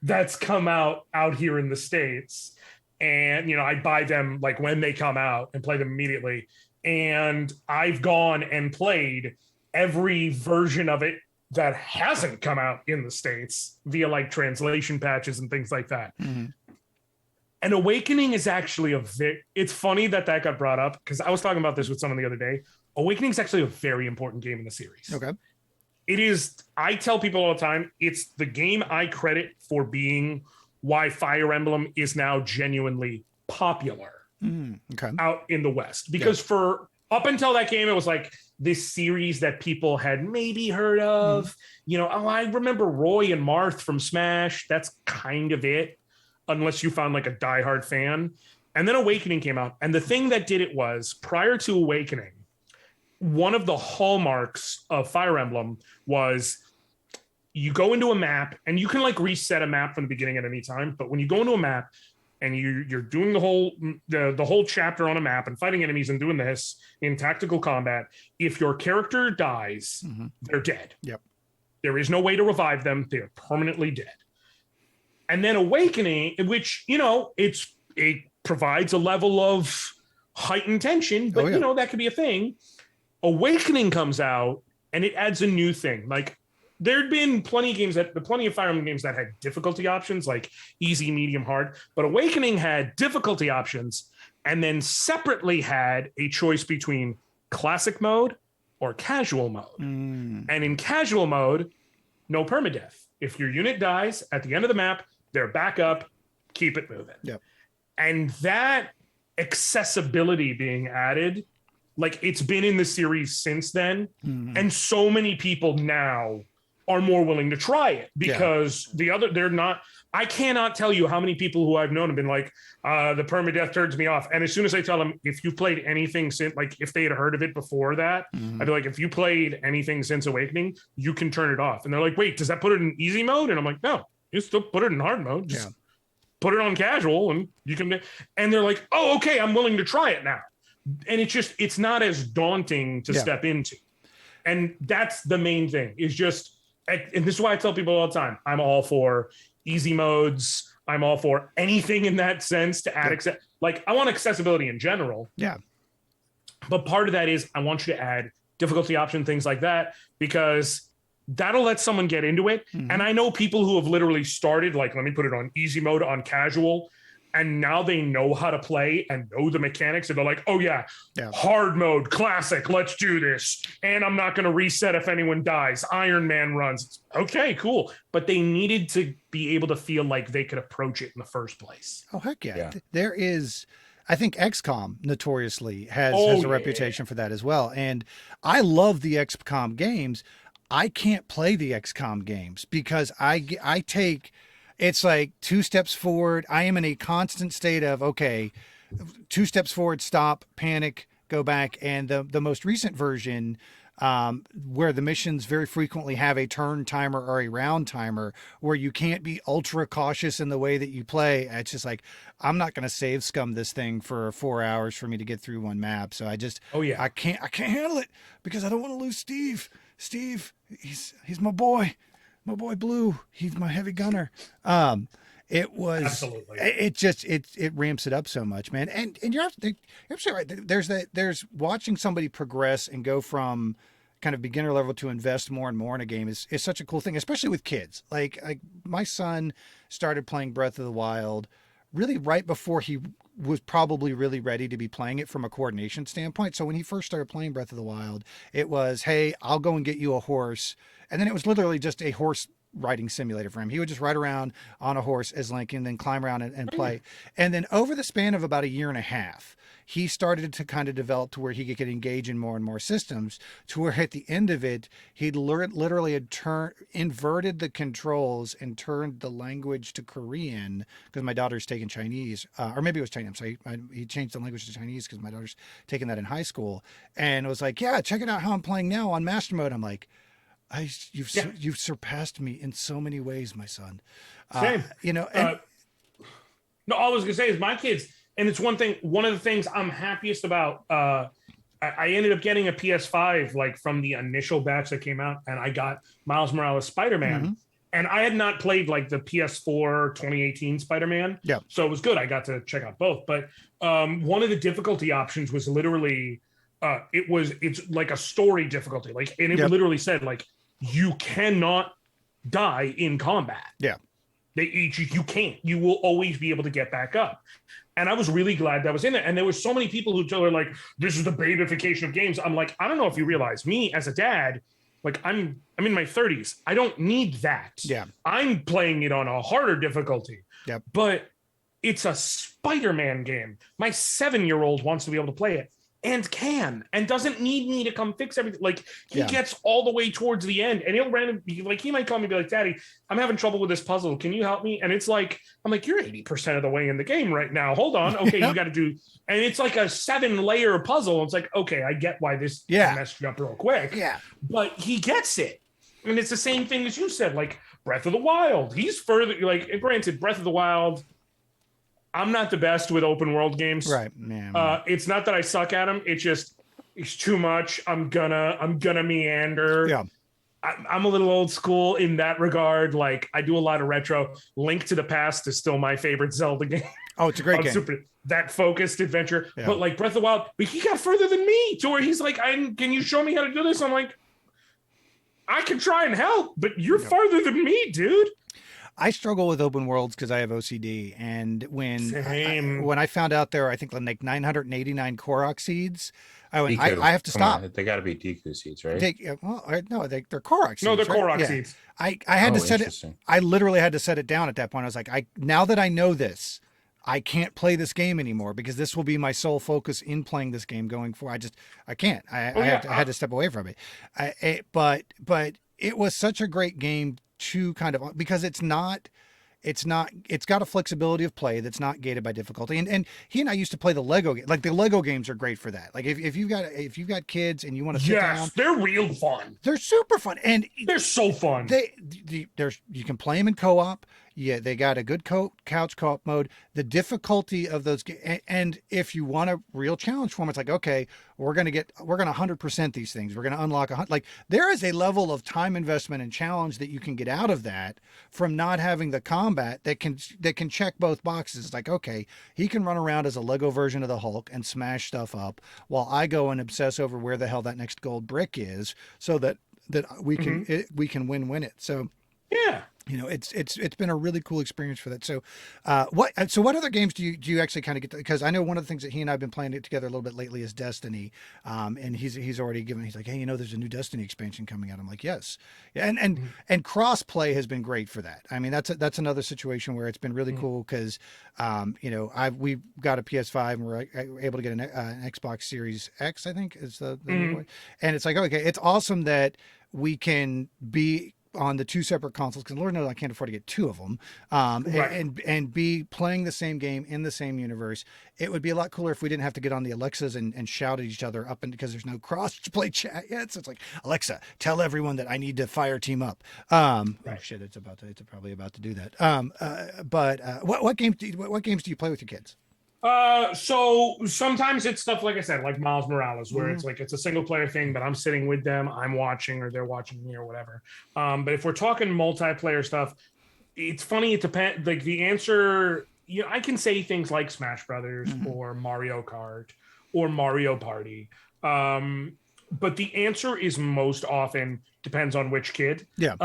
that's come out here in the States. And, I buy them like when they come out and play them immediately. And I've gone and played every version of it that hasn't come out in the States via like translation patches and things like that. And Awakening is actually it's funny that got brought up because I was talking about this with someone the other day. Awakening is actually a very important game in the series. Okay. It is, I tell people all the time, it's the game I credit for being why Fire Emblem is now genuinely popular out in the West. Because for up until that game, it was like this series that people had maybe heard of. I remember Roy and Marth from Smash. That's kind of it, unless you found like a diehard fan. And then Awakening came out. And the thing that did it was, prior to Awakening, one of the hallmarks of Fire Emblem was you go into a map, and you can like reset a map from the beginning at any time. But when you go into a map and you're doing the whole chapter on a map and fighting enemies and doing this in tactical combat, if your character dies, they're dead. Yep. There is no way to revive them. They're permanently dead. And then Awakening, which, it provides a level of heightened tension, but, that could be a thing. Awakening comes out, and it adds a new thing. Like, there'd been plenty of Fire Emblem games that had difficulty options, like easy, medium, hard. But Awakening had difficulty options, and then separately had a choice between classic mode or casual mode. And in casual mode, no permadeath. If your unit dies at the end of the map, they're back up, keep it moving. Yep. And that accessibility being added, like it's been in the series since then. And so many people now are more willing to try it because they're not. I cannot tell you how many people who I've known have been like, the permadeath turns me off. And as soon as I tell them, if you played anything since, like if they had heard of it before that, I'd be like, if you played anything since Awakening, you can turn it off. And they're like, wait, does that put it in easy mode? And I'm like, no, you still put it in hard mode. Just put it on casual and you can. And they're like, oh, okay, I'm willing to try it now. And it's not as daunting to step into. And that's the main thing is just, and this is why I tell people all the time, I'm all for easy modes. I'm all for anything in that sense to add, like I want accessibility in general. Yeah. But part of that is I want you to add difficulty option, things like that, because that'll let someone get into it. And I know people who have literally started, like, let me put it on easy mode, on casual, and now they know how to play and know the mechanics. And they're like, oh yeah, hard mode, classic, let's do this. And I'm not going to reset if anyone dies. Iron Man runs. Okay, cool. But they needed to be able to feel like they could approach it in the first place. Oh, heck yeah. There is, I think XCOM notoriously has a reputation for that as well. And I love the XCOM games. I can't play the XCOM games because I take... It's like 2 steps forward. I am in a constant state of, okay, 2 steps forward, stop, panic, go back. And the most recent version, where the missions very frequently have a turn timer or a round timer where you can't be ultra cautious in the way that you play. It's just like, I'm not going to save scum this thing for 4 hours for me to get through one map. So I just, I can't handle it because I don't want to lose Steve. Steve, he's my boy. My boy Blue, he's my heavy gunner. It was absolutely. It ramps it up so much, man. And you're absolutely right. There's watching somebody progress and go from kind of beginner level to invest more and more in a game is such a cool thing, especially with kids. Like my son started playing Breath of the Wild really right before he was probably really ready to be playing it from a coordination standpoint. So when he first started playing Breath of the Wild, it was, hey, I'll go and get you a horse. And then it was literally just a horse riding simulator for him. He would just ride around on a horse as Link and then climb around and play. And then over the span of about a year and a half, he started to kind of develop to where he could engage in more and more systems, to where at the end of it, he'd literally had inverted the controls and turned the language to Korean because my daughter's taking Chinese, or maybe it was Chinese. So he changed the language to Chinese because my daughter's taking that in high school. And it was like, yeah, check it out how I'm playing now on master mode. I'm like, you've surpassed me in so many ways, my son. Same. No, all I was gonna say is my kids, and it's one of the things I'm happiest about. I ended up getting a PS5 like from the initial batch that came out, and I got Miles Morales Spider-Man. And I had not played like the PS4 2018 Spider-Man. Yeah. So it was good. I got to check out both. But one of the difficulty options was literally it's like a story difficulty. Like, and it literally said like, you cannot die in combat. Yeah. You can't. You will always be able to get back up. And I was really glad that was in there. And there were so many people who were like, this is the babification of games. I'm like, I don't know if you realize, me as a dad, like I'm in my 30s. I don't need that. Yeah. I'm playing it on a harder difficulty. Yep. But it's a Spider-Man game. My 7-year-old wants to be able to play it. And doesn't need me to come fix everything. Like he gets all the way towards the end, and he'll randomly, like, he might call me and be like, Daddy, I'm having trouble with this puzzle. Can you help me? And it's like, I'm like, you're 80% of the way in the game right now. Hold on. Okay, you got to do, and it's like a 7-layer puzzle. It's like, okay, I get why this messed you up real quick. Yeah, but he gets it, and it's the same thing as you said, like Breath of the Wild. He's further, like, granted, Breath of the Wild, I'm not the best with open world games. Right, man. It's not that I suck at them. It's just, it's too much. I'm gonna meander. Yeah. I'm a little old school in that regard. Like, I do a lot of retro. Link to the Past is still my favorite Zelda game. Oh, it's a great game. That focused adventure. Yeah. But like Breath of the Wild, but he got further than me to where he's like, can you show me how to do this? I'm like, I can try and help, but you're farther than me, dude. I struggle with open worlds because I have OCD, and when I found out there are, I think, like 989 Korok seeds, I have to stop. They got to be Deku seeds, right? They're Korok seeds. No, they're Korok seeds. I had to set it. I literally had to set it down at that point. I was like, now that I know this, I can't play this game anymore because this will be my sole focus in playing this game going forward. I can't. I had to step away from it. But it was such a great game to kind of, because it's got a flexibility of play that's not gated by difficulty. And he and I used to play the Lego game. Like the Lego games are great for that. Like if you've got kids and you want to sit down, they're real fun. They're super fun, and they're so fun. You can play them in co-op. Yeah, they got a good couch co-op mode. The difficulty of those, and if you want a real challenge for them, it's like, okay, we're gonna 100% these things. We're gonna unlock like there is a level of time investment and challenge that you can get out of that from not having the combat that can check both boxes. It's like, okay, he can run around as a Lego version of the Hulk and smash stuff up, while I go and obsess over where the hell that next gold brick is, so that we can win it. So yeah. It's been a really cool experience for that. So, what other games do you actually kind of get to? Because I know one of the things that he and I have been playing together a little bit lately is Destiny, and he's already given. He's like, hey, there's a new Destiny expansion coming out. I'm like, yes, and cross play has been great for that. I mean, that's another situation where it's been really cool because, we've got a PS5 and we're able to get an Xbox Series X, I think is the new one, and it's like, okay, it's awesome that we can be on the two separate consoles, because Lord knows I can't afford to get two of them, and be playing the same game in the same universe. It would be a lot cooler if we didn't have to get on the Alexas and shout at each other up, and because there's no cross play chat yet. So it's like, Alexa, tell everyone that I need to fire team up. Oh shit, it's probably about to do that. But what games do you play with your kids? So sometimes it's stuff like I said, like Miles Morales, where it's like it's a single player thing, but I'm sitting with them, I'm watching, or they're watching me, or whatever. But if we're talking multiplayer stuff, it's funny. It depends. Like the answer, I can say things like Smash Brothers or Mario Kart or Mario Party. But the answer is most often depends on which kid. Yeah.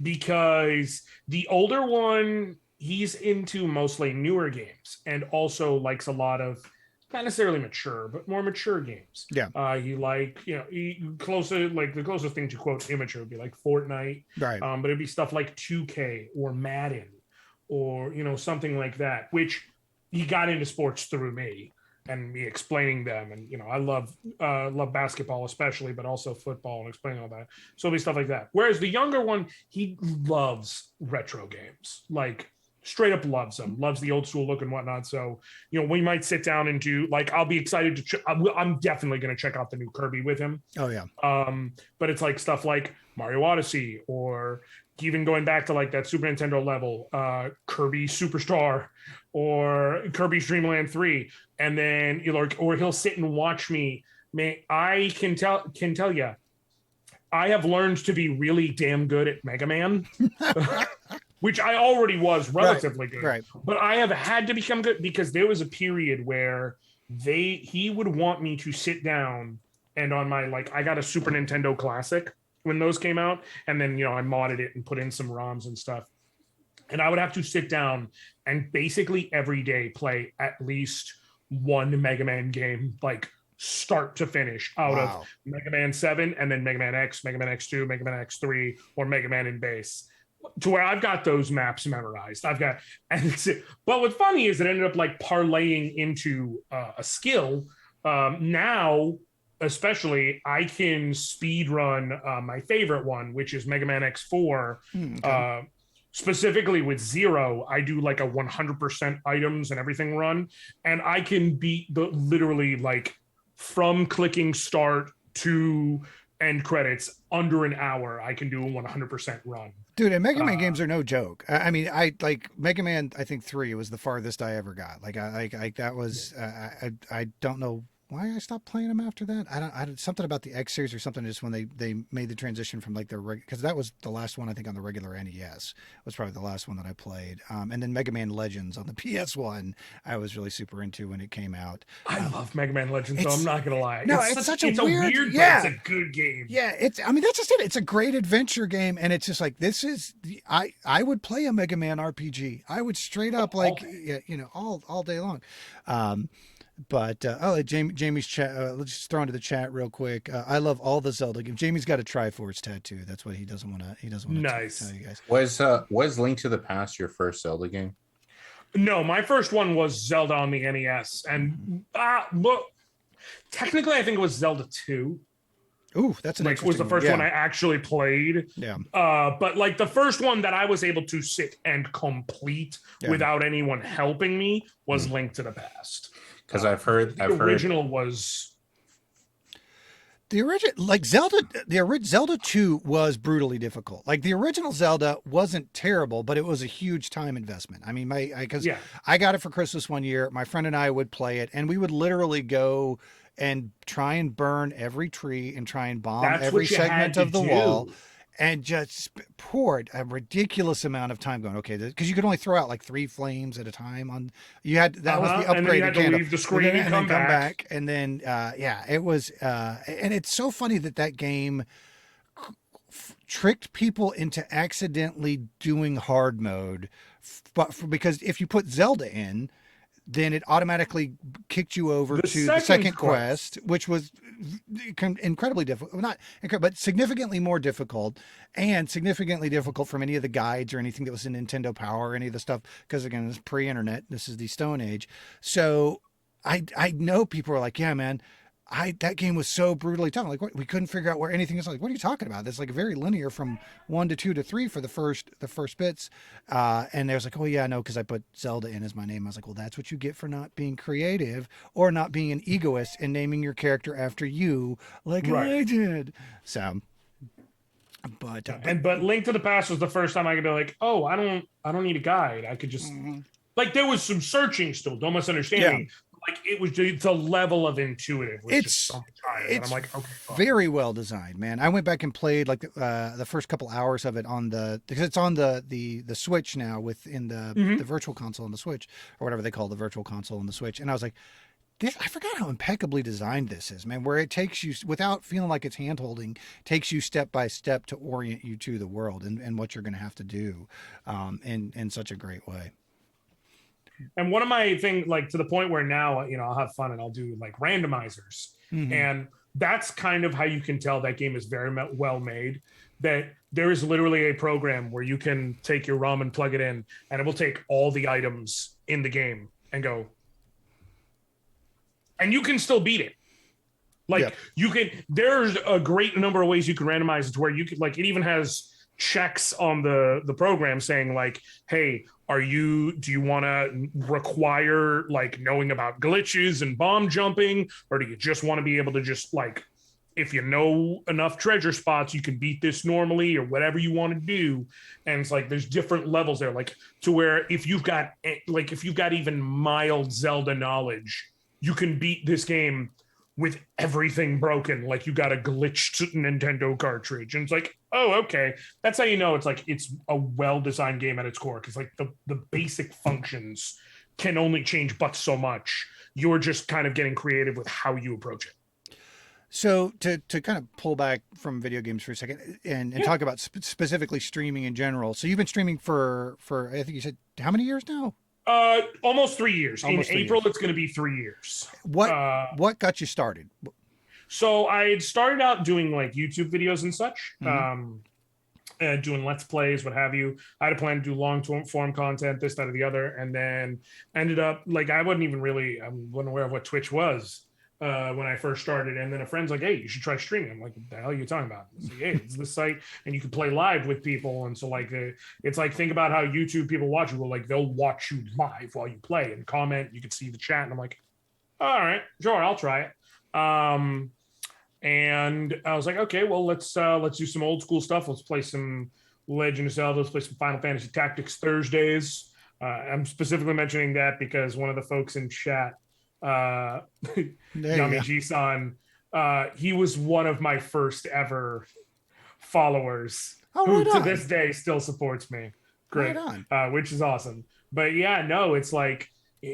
Because the older one, he's into mostly newer games and also likes a lot of not necessarily mature, but more mature games. Yeah. The closest thing to quote immature would be like Fortnite. Right. But it'd be stuff like 2K or Madden or, something like that, which he got into sports through me and me explaining them. And, I love basketball especially, but also football and explaining all that. So it'll be stuff like that. Whereas the younger one, he loves retro games, like straight up loves them, loves the old school look and whatnot. So, we might sit down and do like, I'll be excited to, I'm definitely going to check out the new Kirby with him. Oh yeah. But it's like stuff like Mario Odyssey, or even going back to like that Super Nintendo level, Kirby Superstar or Kirby's Dream Land 3. And then, or he'll sit and watch me. Man, I can tell you, I have learned to be really damn good at Mega Man. Which I already was relatively good, right. But I have had to become good because there was a period where he would want me to sit down and on my, I got a Super Nintendo Classic when those came out, and then, I modded it and put in some ROMs and stuff. And I would have to sit down and basically every day play at least one Mega Man game, like start to finish out of Mega Man 7 and then Mega Man X, Mega Man X2, Mega Man X3, or Mega Man in base. To where I've got those maps memorized. But what's funny is it ended up like parlaying into a skill. Now, especially, I can speed run my favorite one, which is Mega Man X4. Specifically with Zero, I do like a 100% items and everything run, and I can beat literally like from clicking start to end credits under an hour. I can do a 100% run. Dude, and Mega Man games are no joke. I mean, I like Mega Man. I think 3 was the farthest I ever got. That was. I don't know why I stopped playing them after that. I don't something about the X series or something. Just when they made the transition from like because that was the last one I think on the regular NES was probably the last one that I played. And then Mega Man Legends on the PS1 I was really super into when it came out. I love Mega Man Legends, so I'm not gonna lie. No, it's a weird, but it's a good game. Yeah, that's just it. It's a great adventure game, and it's just like I would play a Mega Man RPG. I would straight up all day long. But Jamie's chat. Let's just throw into the chat real quick. I love all the Zelda games. Jamie's got a Triforce tattoo. That's what he doesn't want to. He doesn't want to tell you guys. Was Link to the Past your first Zelda game? No, my first one was Zelda on the NES, and look, technically I think it was Zelda 2. Ooh, that's an like was the first one I actually played. Yeah. But like the first one that I was able to sit and complete without anyone helping me was Link to the Past. Because I've heard the original was the original, like Zelda 2 was brutally difficult. Like the original Zelda wasn't terrible, but it was a huge time investment. I mean, I got it for Christmas one year. My friend and I would play it, and we would literally go and try and burn every tree and try and bomb every segment of the wall, and just poured a ridiculous amount of time going, okay, because you could only throw out like 3 flames at a time on, you had, that was the upgraded and then you had to leave the screen and come back. And then, it was, and it's so funny that game tricked people into accidentally doing hard mode, because if you put Zelda in, then it automatically kicked you over to the second quest, which was incredibly difficult. Not incredible, but significantly more difficult, and significantly difficult from any of the guides or anything that was in Nintendo Power or any of the stuff. Because again, it's pre-internet. This is the Stone Age. So I know people are like, yeah, man, that game was so brutally tough. Like, what, we couldn't figure out where anything is. Like, what are you talking about? It's like very linear from 1 to 2 to 3 for the first bits. And they was like, oh yeah, no, because I put Zelda in as my name. I was like, well, that's what you get for not being creative or not being an egoist and naming your character after you, like I did. So, but Link to the Past was the first time I could be like, oh, I don't need a guide. I could just like, there was some searching still. Don't misunderstand me. Like, it was the level of intuitive. It's I'm like, okay, very well designed, man. I went back and played like the first couple hours of it because it's on the Switch now, within the virtual console on the Switch, or whatever they call the virtual console on the Switch. And I was like, I forgot how impeccably designed this is, man, where it takes you, without feeling like it's hand-holding, takes you step by step to orient you to the world and what you're going to have to do in such a great way. And one of my things, like, to the point where now, I'll have fun and I'll do like randomizers. And that's kind of how you can tell that game is very well made, that there is literally a program where you can take your ROM and plug it in, and it will take all the items in the game and go, and you can still beat it. Like, there's a great number of ways you can randomize it to where you could, like, it even has checks on the program saying like, hey, do you want to require like knowing about glitches and bomb jumping, or do you just want to be able to just, like, if you know enough treasure spots, you can beat this normally, or whatever you want to do. And it's like, there's different levels there, like, to where if you've got even mild Zelda knowledge, you can beat this game with everything broken, like you got a glitched Nintendo cartridge. And it's like, oh, okay. That's how you know it's a well-designed game at its core, because like the basic functions can only change but so much. You're just kind of getting creative with how you approach it. So to kind of pull back from video games for a second and talk about specifically streaming in general. So you've been streaming for I think you said, how many years now? Almost 3 years. In April, it's going to be 3 years. What got you started? So I had started out doing like YouTube videos and such, doing Let's Plays, what have you. I had a plan to do long form content, this, that, or the other, and then ended up like, I wasn't aware of what Twitch was when I first started. And then a friend's like, hey, you should try streaming. I'm like, what the hell are you talking about? It's like, hey, it's this site and you can play live with people. And so like, it's like, think about how YouTube people watch you. Well, like, they'll watch you live while you play and comment. You can see the chat. And I'm like, all right, sure, I'll try it. And I was like, okay, well, let's do some old school stuff. Let's play some Legend of Zelda. Let's play some Final Fantasy Tactics Thursdays. I'm specifically mentioning that because one of the folks in chat, Yami Ji-san, he was one of my first ever followers who to this day still supports me. Great. Which is awesome. But yeah, no, it's like,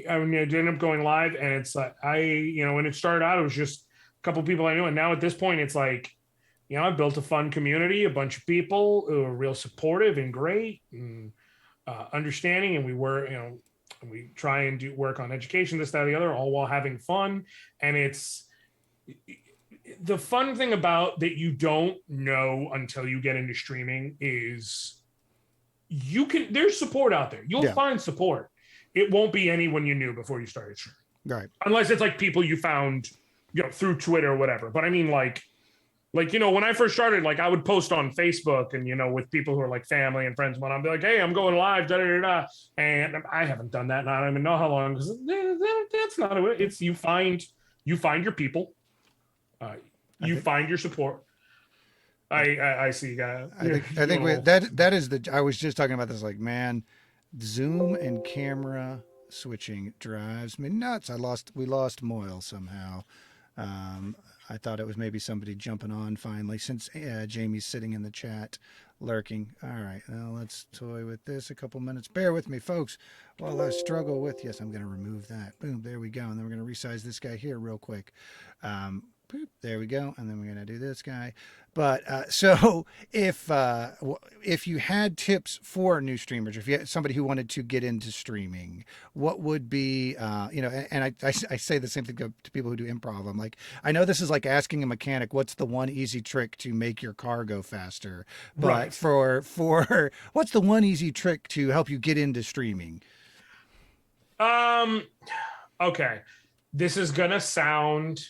I mean, I ended up going live, and it's like, when it started out, it was just a couple people I knew, and now at this point it's like, I built a fun community, a bunch of people who are real supportive and great and understanding, and we try and do work on education, this, that, or the other, all while having fun. And it's the fun thing about that you don't know until you get into streaming is there's support out there. You'll find support. It won't be anyone you knew before you started streaming. Right. Unless it's like people you found, through Twitter or whatever. But I mean, like, Like, when I first started, like I would post on Facebook and, with people who are like family and friends, when I'd be like, hey, I'm going live, da da da. And I haven't done that. And I don't even know how long, because that's not it. It's you find your people, you find your support. I see you got. I think that is I was just talking about this. Like, man, Zoom and camera switching drives me nuts. We lost Moyle somehow. I thought it was maybe somebody jumping on finally, since Jamie's sitting in the chat lurking. All right, now let's toy with this a couple minutes. Bear with me, folks, while I struggle with, yes, I'm going to remove that. Boom, there we go. And then we're going to resize this guy here real quick. Boop, there we go. And then we're going to do this guy. But so if you had tips for new streamers, if you had somebody who wanted to get into streaming, what would be, and I say the same thing to people who do improv. I'm like, I know this is like asking a mechanic, what's the one easy trick to make your car go faster? But right. for what's the one easy trick to help you get into streaming? Okay. This is going to sound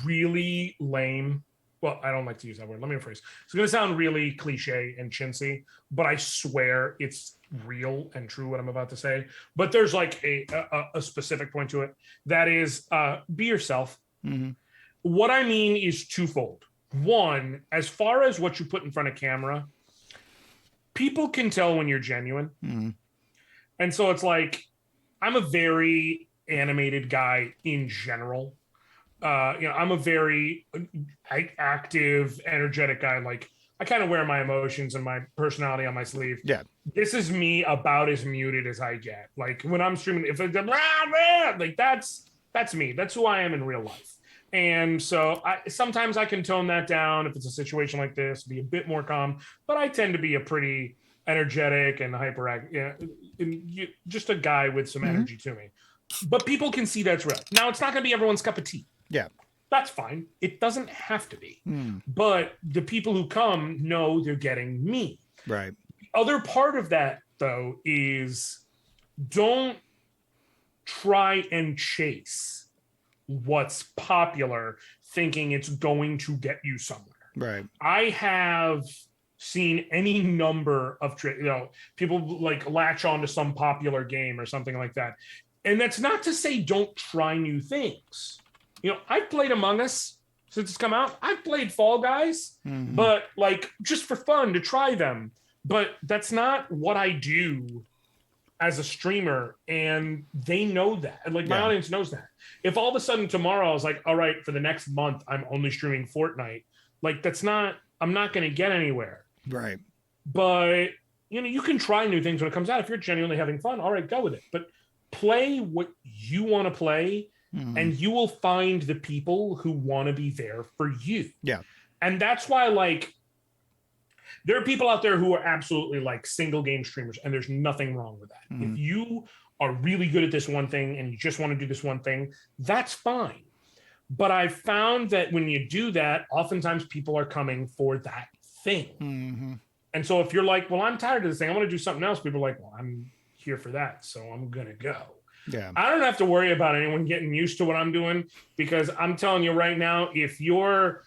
really lame. Well, I don't like to use that word. Let me rephrase. It's going to sound really cliche and chintzy, but I swear it's real and true what I'm about to say. But there's like a specific point to it. That is, be yourself. Mm-hmm. What I mean is twofold. One, as far as what you put in front of camera, people can tell when you're genuine. Mm-hmm. And so it's like, I'm a very animated guy in general. I'm a very active, energetic guy. Like, I kind of wear my emotions and my personality on my sleeve. Yeah. This is me about as muted as I get. Like, when I'm streaming, if it's like that's me. That's who I am in real life. And so sometimes I can tone that down if it's a situation like this, be a bit more calm. But I tend to be a pretty energetic and hyperactive, just a guy with some energy to me. But people can see that's real. Now, it's not going to be everyone's cup of tea. Yeah. That's fine. It doesn't have to be. But the people who come know they're getting me. Right. The other part of that, though, is don't try and chase what's popular thinking it's going to get you somewhere. Right. I have seen any number of people like latch on to some popular game or something like that. And that's not to say don't try new things. I've played Among Us since it's come out. I've played Fall Guys, but like just for fun to try them. But that's not what I do as a streamer, and they know that. And like my audience knows that. If all of a sudden tomorrow I was like, all right, for the next month I'm only streaming Fortnite, like I'm not going to get anywhere. Right. But you can try new things when it comes out. If you're genuinely having fun, all right, go with it. But play what you want to play, and you will find the people who want to be there for you. Yeah. And that's why, like, there are people out there who are absolutely like single game streamers, and there's nothing wrong with that. If you are really good at this one thing and you just want to do this one thing, that's fine. But I've found that when you do that, oftentimes people are coming for that thing. And so if you're like, well, I'm tired of this thing, I want to do something else, people are like, well, I'm here for that, so I'm gonna go. Yeah. I don't have to worry about anyone getting used to what I'm doing, because I'm telling you right now, if you're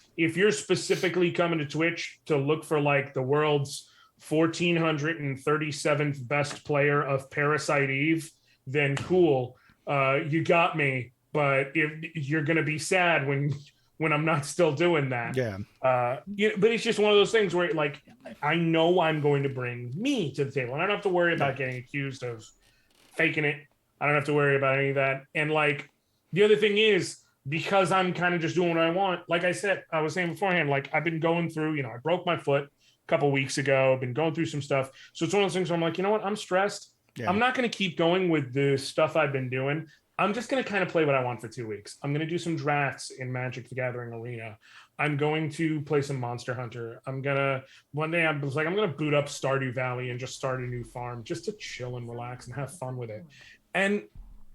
specifically coming to Twitch to look for like the world's 1437th best player of Parasite Eve, then cool, you got me. But if you're gonna be sad when I'm not still doing that. Yeah. But it's just one of those things where like I know I'm going to bring me to the table, and I don't have to worry about getting accused of faking it. I don't have to worry about any of that. And like the other thing is, because I'm kind of just doing what I want, like I was saying beforehand, like I've been going through, I broke my foot a couple weeks ago, I've been going through some stuff. So it's one of those things where I'm like, you know what? I'm stressed. Yeah. I'm not going to keep going with the stuff I've been doing. I'm just going to kind of play what I want for 2 weeks. I'm going to do some drafts in Magic the Gathering Arena. I'm going to play some Monster Hunter. One day I was like, I'm going to boot up Stardew Valley and just start a new farm just to chill and relax and have fun with it. And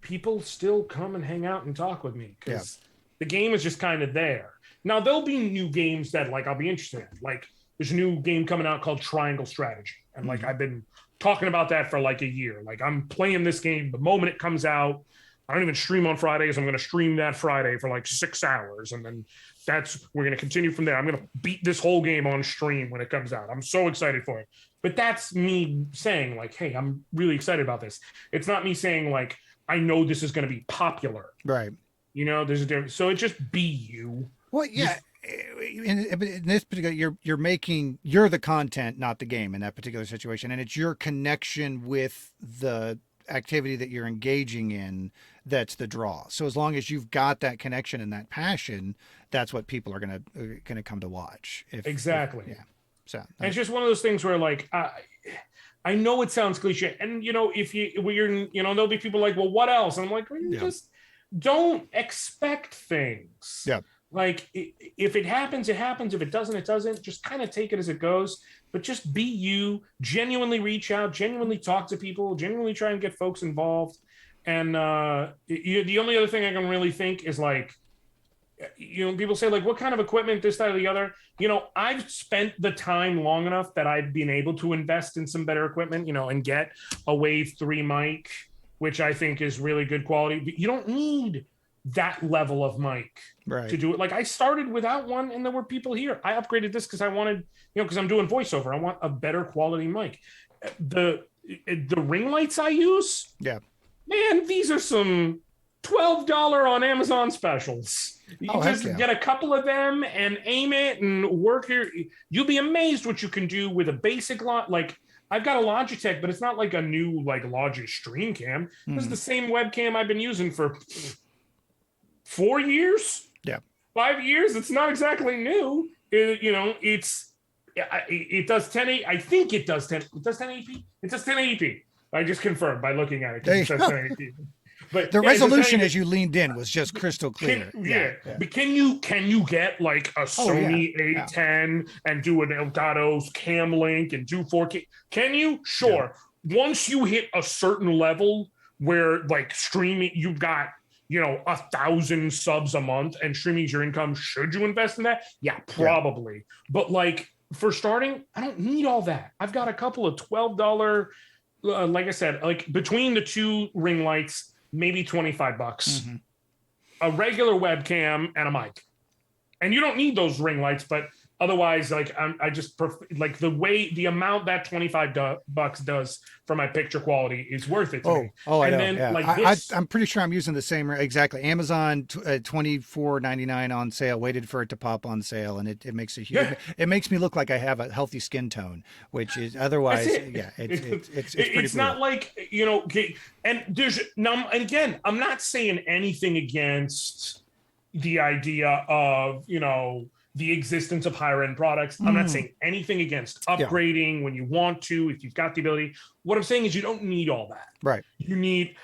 people still come and hang out and talk with me because the game is just kind of there. Now, there'll be new games that like I'll be interested in. Like there's a new game coming out called Triangle Strategy. And like I've been talking about that for like a year. Like I'm playing this game the moment it comes out. I don't even stream on Fridays. I'm going to stream that Friday for like 6 hours. And then we're going to continue from there. I'm going to beat this whole game on stream when it comes out. I'm so excited for it. But that's me saying like, hey, I'm really excited about this. It's not me saying like, I know this is going to be popular. Right. You know, there's a difference. So it just be you. Well, yeah. In this particular, you're the content, not the game in that particular situation. And it's your connection with the activity that you're engaging in that's the draw. So as long as you've got that connection and that passion, that's what people are gonna come to watch. Exactly. Yeah. So and it's just one of those things where like I know it sounds cliche, and you know there'll be people like, well, what else? And I'm like, just don't expect things. Yeah. Like if it happens, it happens. If it doesn't, it doesn't. Just kind of take it as it goes. But just be you. Genuinely reach out. Genuinely talk to people. Genuinely try and get folks involved. And the only other thing I can really think is like, people say like, what kind of equipment, this, that, or the other. I've spent the time long enough that I've been able to invest in some better equipment, and get a Wave 3 mic, which I think is really good quality. But you don't need that level of mic to do it. Like I started without one, and there were people here. I upgraded this because I wanted, because I'm doing voiceover. I want a better quality mic. The ring lights I use, man, these are some $12 on Amazon specials. You just get a couple of them and aim it and work here. You'll be amazed what you can do with a basic lot. Like I've got a Logitech, but it's not like a new like Logi Stream Cam. This is the same webcam I've been using for 4 years. 5 years. It's not exactly new. It does 1080. I think it does 10. It does 1080p. It does 1080p. I just confirmed by looking at it. It says 1080p. But the resolution as you leaned in was just crystal clear. But can you get like a Sony A10 and do an Elgato's Cam Link and do 4K? Can you? Sure. Once you hit a certain level where like streaming, you've got 1,000 subs a month and streaming's your income. Should you invest in that? Yeah, probably. Yeah. But like for starting, I don't need all that. I've got a couple of $12, like I said, like between the two ring lights, maybe $25, a regular webcam and a mic. And you don't need those ring lights, but otherwise, like I just prefer, like the amount that $25 does for my picture quality is worth it to me. I know. Like I'm pretty sure I'm using the same exactly. Amazon $24.99 on sale. Waited for it to pop on sale, and it makes a huge. It makes me look like I have a healthy skin tone, which is otherwise. It's not like And there's now again, I'm not saying anything against the idea of the existence of higher end products. I'm not saying anything against upgrading when you want to, if you've got the ability. What I'm saying is you don't need all that. Right. You need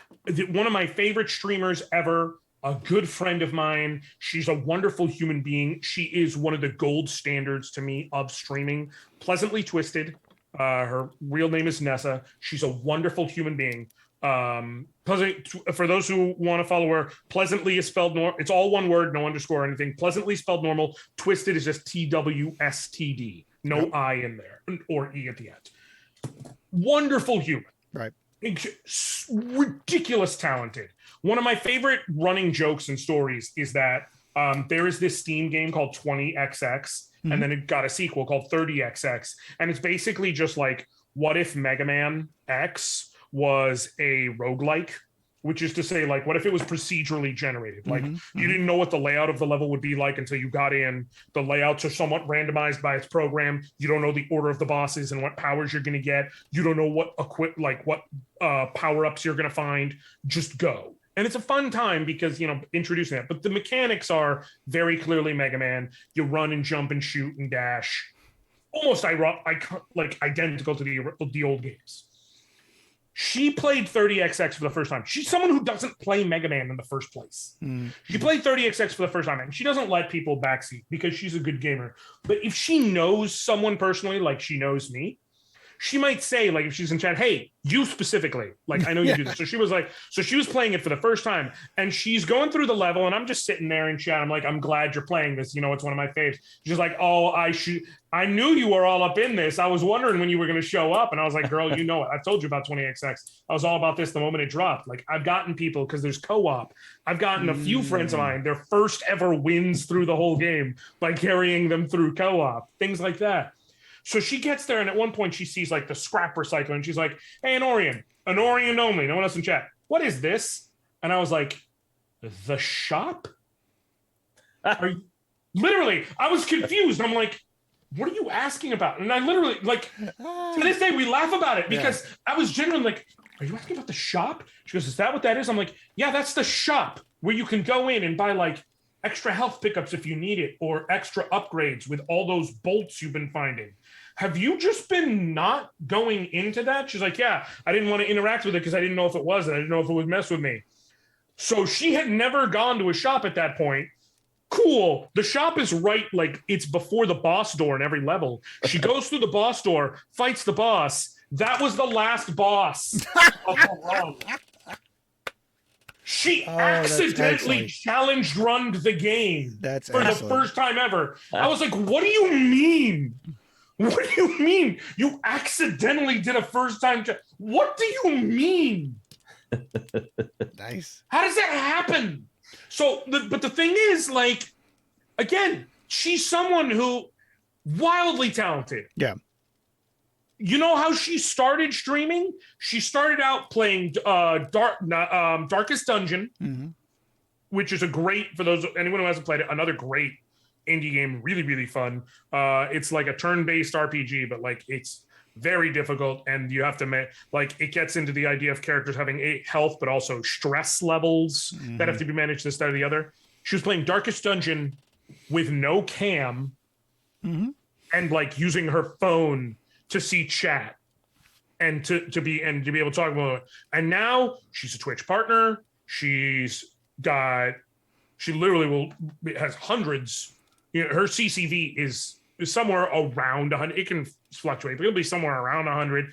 one of my favorite streamers ever, a good friend of mine. She's a wonderful human being. She is one of the gold standards to me of streaming. Pleasantly Twisted. Her real name is Nessa. She's a wonderful human being. For those who want to follow her, Pleasantly is spelled it's all one word, no underscore or anything. Pleasantly spelled normal. Twisted is just TWSTD, no I in there or E at the end. Wonderful human, right? Ridiculous talented. One of my favorite running jokes and stories is that there is this Steam game called 20XX, and then it got a sequel called 30XX, and it's basically just like, what if Mega Man X was a roguelike, which is to say, like, what if it was procedurally generated? Like, you didn't know what the layout of the level would be like until you got in. The layouts are somewhat randomized by its program. You don't know the order of the bosses and what powers you're going to get. You don't know what power-ups you're going to find. Just go. And it's a fun time because, introducing that. But the mechanics are very clearly Mega Man. You run and jump and shoot and dash. Almost identical to the old games. She played 30XX for the first time. She's someone who doesn't play Mega Man in the first place. She played 30XX for the first time, and she doesn't let people backseat because she's a good gamer. But if she knows someone personally, like she knows me, she might say, like, if she's in chat, hey, you specifically, like, I know you do this. So she was like, so she was playing it for the first time, and she's going through the level, and I'm just sitting there in chat. I'm like, I'm glad you're playing this. You know, it's one of my faves. She's like, oh, I knew you were all up in this. I was wondering when you were going to show up. And I was like, girl, you know it. I've told you about 20XX. I was all about this the moment it dropped. Like, I've gotten people, because there's co-op. I've gotten a few friends of mine, their first ever wins through the whole game by carrying them through co-op, things like that. So she gets there, and at one point she sees like the scrap recycler, and she's like, hey, Anoriand only, no one else in chat. What is this? And I was like, the shop? Literally, I was confused. I'm like, what are you asking about? And I literally, like, to this day, we laugh about it because I was genuinely like, are you asking about the shop? She goes, is that what that is? I'm like, yeah, that's the shop where you can go in and buy like extra health pickups if you need it, or extra upgrades with all those bolts you've been finding. Have you just been not going into that? She's like, yeah, I didn't want to interact with it because I didn't know if it was, and I didn't know if it would mess with me. So she had never gone to a shop at that point. Cool. The shop is right, like, it's before the boss door in every level. She goes through the boss door, fights the boss. That was the last boss of the run. She accidentally challenged run the game for the first time ever. I was like, what do you mean? What do you mean? You accidentally did a first time. What do you mean? Nice. How does that happen? So, but the thing is, like, again, she's someone who wildly talented. Yeah. You know how she started streaming? She started out playing Darkest Dungeon, which is a great, for those anyone who hasn't played it, another great indie game, really, really fun. It's like a turn-based RPG, but like it's very difficult, and you have to like, it gets into the idea of characters having health, but also stress levels that have to be managed this, that, or the other. She was playing Darkest Dungeon with no cam, and like using her phone to see chat and to be able to talk about it. And now she's a Twitch partner. She literally has hundreds. You know, her CCV is somewhere around 100. It can fluctuate, but it'll be somewhere around 100.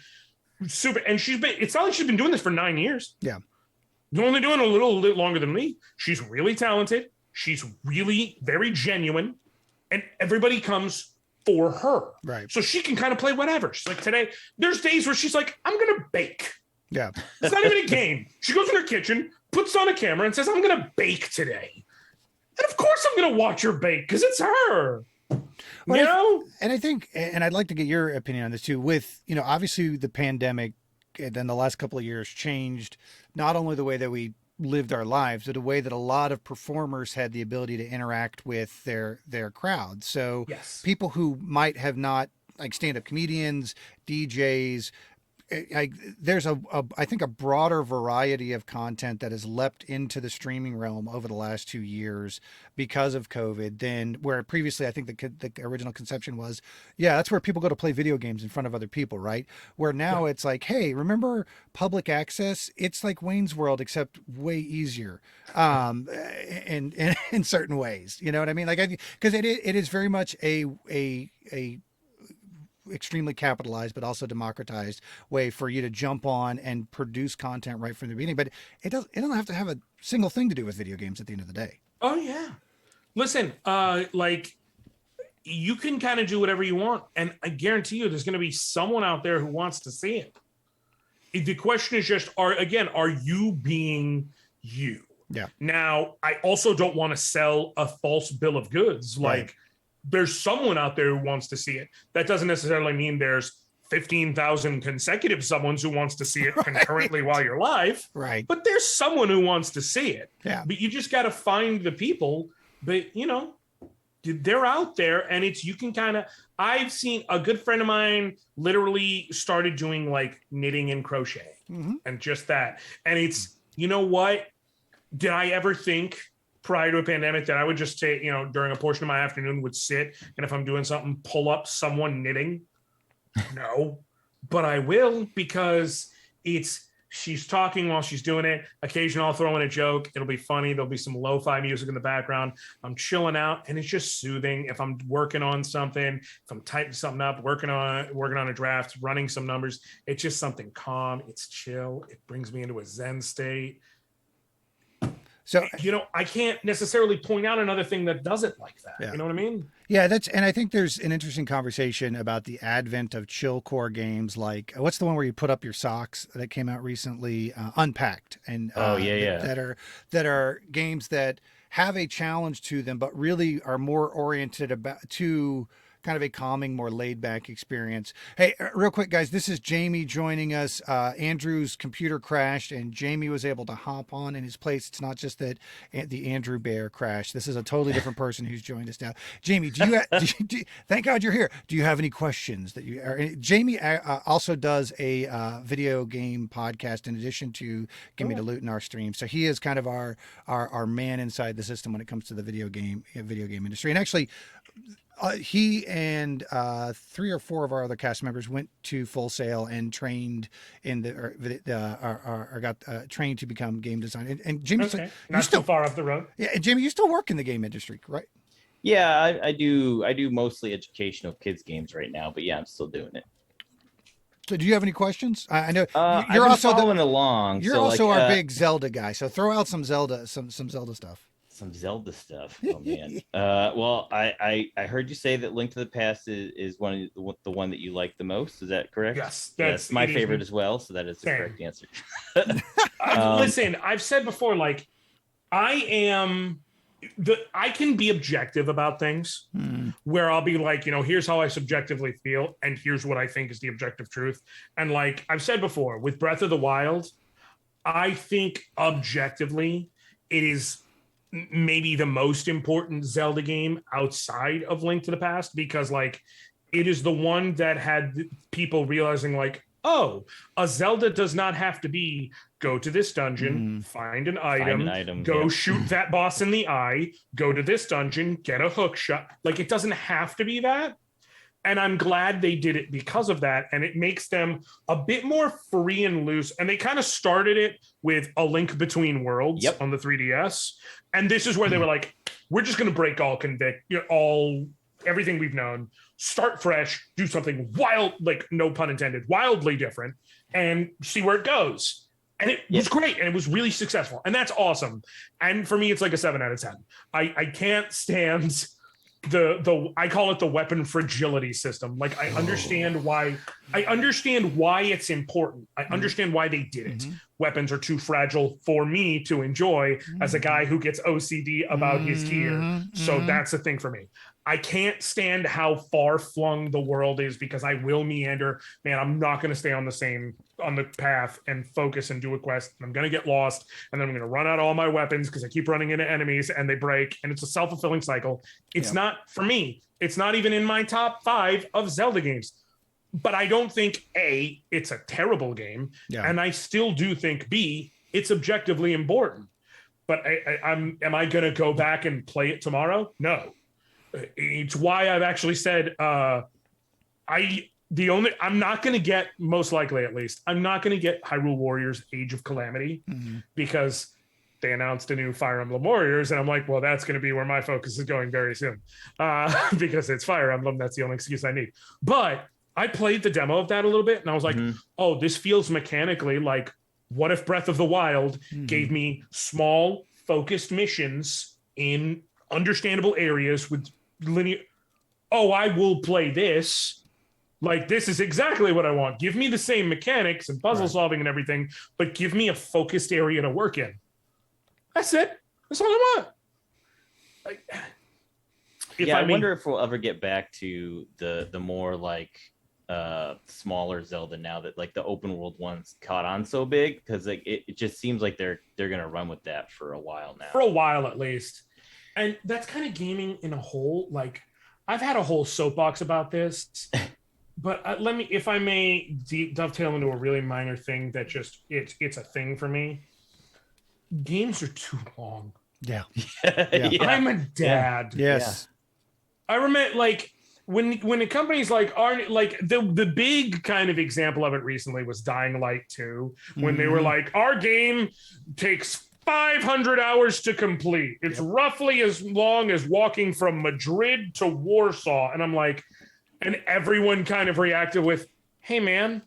Super. And it's not like she's been doing this for 9 years. Yeah. You're only doing a little bit longer than me. She's really talented. She's really very genuine. And everybody comes for her. Right. So she can kind of play whatever. She's like, today, there's days where she's like, I'm going to bake. Yeah. It's not even a game. She goes in her kitchen, puts on a camera, and says, I'm going to bake today. And of course I'm going to watch her bake because it's her. Well, you know? And I think, and I'd like to get your opinion on this too, with, you know, obviously the pandemic and then the last couple of years changed not only the way that we lived our lives, but a way that a lot of performers had the ability to interact with their crowd. So people who might have not, like stand-up comedians, DJs, there's I think a broader variety of content that has leapt into the streaming realm over the last 2 years because of COVID than where previously I think the original conception was, yeah, that's where people go to play video games in front of other people, right? Where now it's like, hey, remember public access? It's like Wayne's World, except way easier, in certain ways. You know what I mean? Like, because it is very much a extremely capitalized but also democratized way for you to jump on and produce content right from the beginning. But it doesn't have to have a single thing to do with video games at the end of the day. Oh yeah. Listen, like, you can kind of do whatever you want, and I guarantee you there's going to be someone out there who wants to see it. The question is just, are you being you? Yeah. Now, I also don't want to sell a false bill of goods. Like, there's someone out there who wants to see it. That doesn't necessarily mean there's 15,000 consecutive someones who wants to see it concurrently while you're live. Right. But there's someone who wants to see it. Yeah. But you just got to find the people. But, you know, they're out there, and you can kind of, I've seen a good friend of mine literally started doing like knitting and crochet and just that. And it's, you know what? Did I ever think prior to a pandemic that I would just take, you know, during a portion of my afternoon would sit, and if I'm doing something, pull up someone knitting? No, but I will, because it's she's talking while she's doing it. Occasionally I'll throw in a joke. It'll be funny. There'll be some lo-fi music in the background. I'm chilling out and it's just soothing. If I'm working on something, if I'm typing something up, working on a draft, running some numbers, it's just something calm. It's chill. It brings me into a Zen state. So, I can't necessarily point out another thing that does it like that. Yeah. You know what I mean? Yeah, and I think there's an interesting conversation about the advent of chill core games. Like, what's the one where you put up your socks that came out recently? Unpacked, and that are games that have a challenge to them, but really are more oriented to kind of a calming, more laid back experience. Hey, real quick, guys, this is Jamie joining us. Andrew's computer crashed and Jamie was able to hop on in his place. It's not just that the Andrew Bear crashed. This is a totally different person who's joined us now. Jamie, thank God you're here. Do you have any questions that Jamie also does a video game podcast in addition to Give Me the Loot in our stream. So he is kind of our man inside the system when it comes to the video game industry. And actually, he and 3 or 4 of our other cast members went to Full Sail and trained got trained to become game design. And Jamie, not too far off the road. Yeah, and Jamie, you still work in the game industry, right? Yeah, I do mostly educational kids games right now, but yeah, I'm still doing it. So, do you have any questions? I know you're also following along. You're also our big Zelda guy. So, throw out some Zelda stuff. Some Zelda stuff. Oh man. Well, I heard you say that Link to the Past is the one that you like the most. Is that correct? Yes, that's my favorite as well. So that is the correct answer. Listen, I've said before, like I can be objective about things where I'll be like, here's how I subjectively feel, and here's what I think is the objective truth. And like I've said before, with Breath of the Wild, I think objectively it is maybe the most important Zelda game outside of Link to the Past, because like it is the one that had people realizing like, oh, a Zelda does not have to be go to this dungeon, find an item, go shoot that boss in the eye, go to this dungeon, get a hook shot. Like it doesn't have to be that. And I'm glad they did it because of that. And it makes them a bit more free and loose. And they kind of started it with A Link Between Worlds on the 3DS. And this is where they were like, we're just going to break everything we've known, start fresh, do something wild, like no pun intended, wildly different, and see where it goes. And it was great. And it was really successful. And that's awesome. And for me, it's like a 7 out of 10. I can't stand I call it the weapon fragility system. Like I understand why it's important. I understand why they did it. Weapons are too fragile for me to enjoy as a guy who gets OCD about his gear. So that's the thing for me. I can't stand how far flung the world is because I will meander. Man, I'm not going to stay on the path and focus and do a quest. I'm going to get lost, and then I'm going to run out all my weapons because I keep running into enemies and they break, and it's a self-fulfilling cycle. It's not for me. It's not even in my top 5 of Zelda games. But I don't think A, it's a terrible game, and I still do think B, it's objectively important. But am I going to go back and play it tomorrow? No. It's why I've actually said I'm not going to get, most likely at least, I'm not going to get Hyrule Warriors Age of Calamity because they announced a new Fire Emblem Warriors, and I'm like, well, that's going to be where my focus is going very soon because it's Fire Emblem. That's the only excuse I need. But I played the demo of that a little bit, and I was like, oh, this feels mechanically like what if Breath of the Wild gave me small, focused missions in understandable areas with linear. Oh, I will play this. Like, this is exactly what I want. Give me the same mechanics and puzzle solving and everything, but give me a focused area to work in. That's it. That's all I want. I wonder if we'll ever get back to the more like smaller Zelda now that like the open world ones caught on so big, because like it just seems like they're gonna run with that for a while now. For a while at least. And that's kind of gaming in a whole. Like, I've had a whole soapbox about this, but if I may dovetail into a really minor thing that just it's a thing for me. Games are too long. Yeah. I'm a dad. Yes. I remember, like, when a company's like are like the big kind of example of it recently was Dying Light 2, when they were like, our game takes 500 hours to complete. It's roughly as long as walking from Madrid to Warsaw. And I'm like, and everyone kind of reacted with, hey man,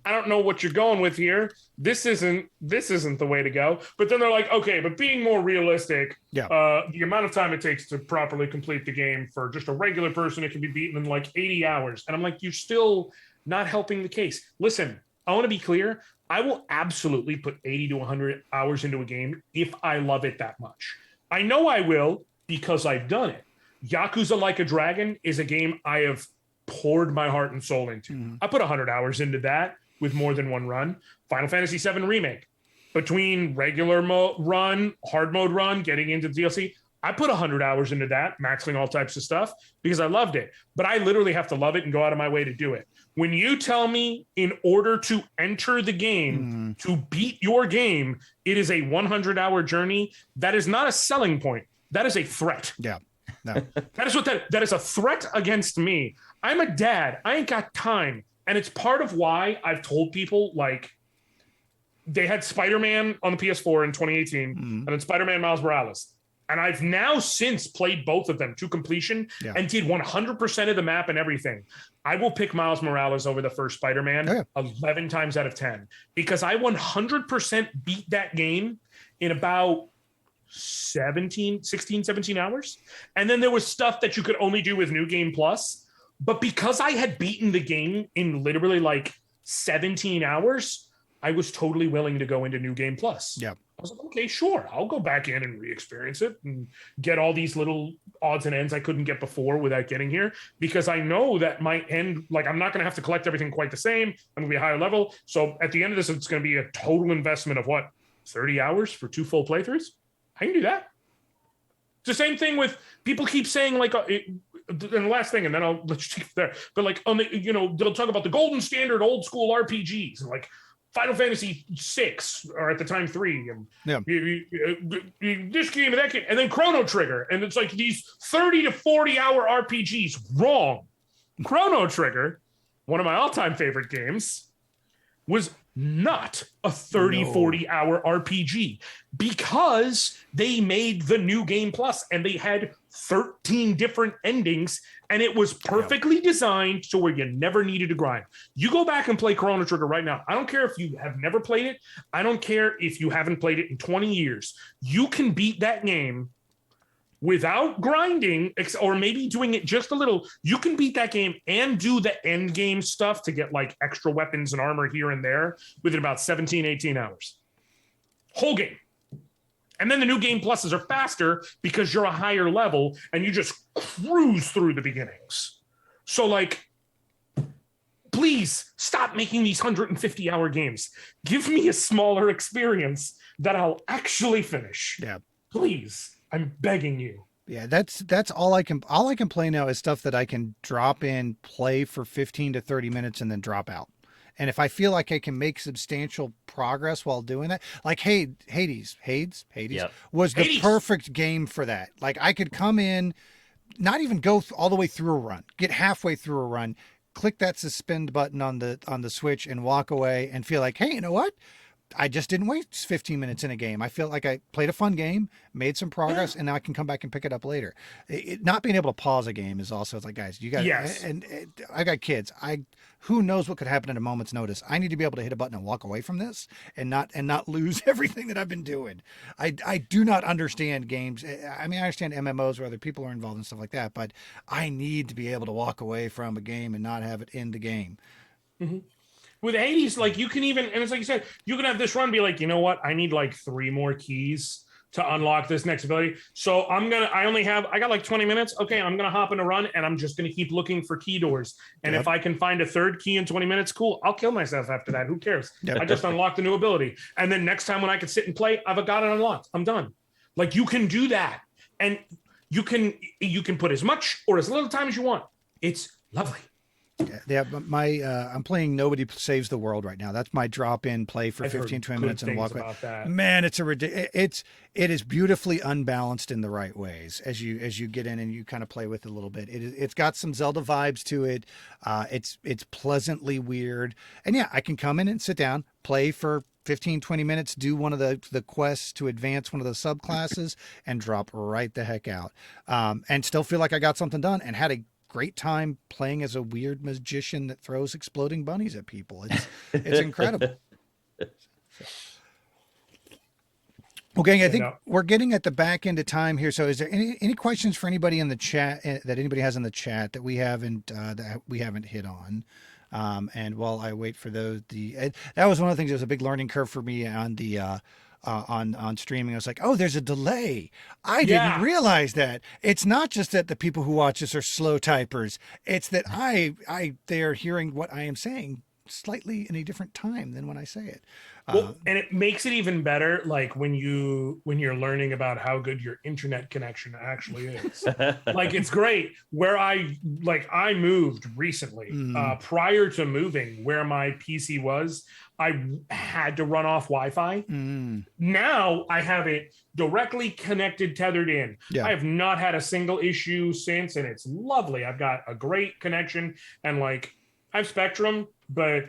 I don't know what you're going with here. This isn't the way to go. But then they're like, okay, but being more realistic, the amount of time it takes to properly complete the game for just a regular person, it can be beaten in like 80 hours. And I'm like, you're still not helping the case. Listen, I want to be clear. I will absolutely put 80 to 100 hours into a game if I love it that much. I know I will because I've done it. Yakuza Like a Dragon is a game I have poured my heart and soul into. I put 100 hours into that with more than one run. Final Fantasy VII Remake, between regular mode run, hard mode run, getting into the DLC, I put 100 hours into that, maxing all types of stuff because I loved it. But I literally have to love it and go out of my way to do it. When you tell me in order to enter the game, to beat your game, it is a 100-hour journey, that is not a selling point. That is a threat. Yeah. No. that is a threat against me. I'm a dad. I ain't got time. And it's part of why I've told people, like, they had Spider-Man on the PS4 in 2018 and then Spider-Man Miles Morales. And I've now since played both of them to completion and did 100% of the map and everything. I will pick Miles Morales over the first Spider-Man 11 times out of 10 because I 100% beat that game in about 16, 17 hours. And then there was stuff that you could only do with New Game Plus. But because I had beaten the game in literally like 17 hours, I was totally willing to go into New Game Plus. Yeah. I was like, okay, sure. I'll go back in and re-experience it and get all these little odds and ends I couldn't get before without getting here, because I know that my end, like, I'm not going to have to collect everything quite the same. I'm going to be a higher level. So at the end of this, it's going to be a total investment of what, 30 hours for 2 full playthroughs? I can do that. It's the same thing with people keep saying like, and the last thing, and then I'll let you take it there. But like on the, they'll talk about the golden standard old school RPGs and like Final Fantasy VI, or at the time 3, and this game and that game, and then Chrono Trigger, and it's like these 30 to 40 hour RPGs. Wrong. Chrono Trigger, one of my all-time favorite games, was not a 40 hour RPG because they made the New Game Plus and they had 13 different endings and it was perfectly designed to where you never needed to grind. You go back and play Chrono Trigger right now. I don't care if you have never played it. I don't care if you haven't played it in 20 years. You can beat that game without grinding, or maybe doing it just a little. You can beat that game and do the end game stuff to get like extra weapons and armor here and there within about 17, 18 hours. Whole game. And then the New Game Pluses are faster because you're a higher level and you just cruise through the beginnings. So like, please stop making these 150-hour games. Give me a smaller experience that I'll actually finish. Yeah. Please. I'm begging you. Yeah, that's all I can play now is stuff that I can drop in, play for 15 to 30 minutes and then drop out. And if I feel like I can make substantial progress while doing that, like Hades was the perfect game for that. Like I could come in, not even go all the way through a run, get halfway through a run, click that suspend button on the Switch and walk away and feel like, hey, you know what? I just didn't waste 15 minutes in a game. I feel like I played a fun game, made some progress, and now I can come back and pick it up later. Not being able to pause a game is also, it's like, guys, you got and I got kids. Who knows what could happen at a moment's notice. I need to be able to hit a button and walk away from this and not lose everything that I've been doing. I do not understand games. I mean, I understand MMOs where other people are involved and stuff like that, but I need to be able to walk away from a game and not have it end the game. Mm-hmm. With Hades, like you can even, and it's like you said, you can have this run be like, you know what? I need like 3 more keys to unlock this next ability. So I got like 20 minutes. Okay, I'm going to hop in a run and I'm just going to keep looking for key doors. And if I can find a 3rd key in 20 minutes, cool. I'll kill myself after that. Who cares? I just unlocked a new ability. And then next time when I can sit and play, I've got it unlocked. I'm done. Like you can do that. And you can put as much or as little time as you want. It's lovely. Yeah, I'm playing Nobody Saves the World right now. That's my drop-in play for I've 15, heard 20 good minutes and things walk away. about that. Man, it's it is beautifully unbalanced in the right ways as you get in and you kind of play with it a little bit. It's got some Zelda vibes to it. It's pleasantly weird. And yeah, I can come in and sit down, play for 15, 20 minutes, do one of the quests to advance one of the subclasses and drop right the heck out. And still feel like I got something done and had a great time playing as a weird magician that throws exploding bunnies at people. It's incredible. Well, gang, I think we're getting at the back end of time here. So, is there any questions for anybody in the chat that anybody has in the chat that we haven't hit on? And while I wait for those, that was one of the things that was a big learning curve for me on the on streaming. I was like, oh, there's a delay. I didn't realize that. It's not just that the people who watch this are slow typers. It's that they are hearing what I am saying slightly in a different time than when I say it. Well, and it makes it even better, like when you're learning about how good your internet connection actually is. Like, it's great. Where I moved recently. Prior to moving, where my PC was, I had to run off Wi-Fi. Now I have it directly connected, tethered in. Yeah. I have not had a single issue since, and it's lovely. I've got a great connection, and like I have Spectrum, but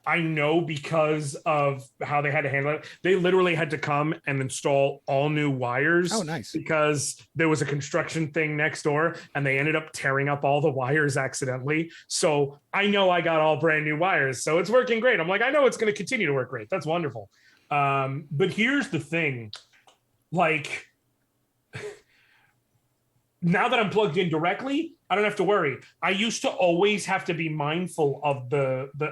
I know because of how they had to handle it, they literally had to come and install all new wires. Oh, nice. Because there was a construction thing next door and they ended up tearing up all the wires accidentally. So I know I got all brand new wires. So it's working great. I'm like, I know it's going to continue to work great. That's wonderful. But here's the thing. Like, now that I'm plugged in directly, I don't have to worry. I used to always have to be mindful of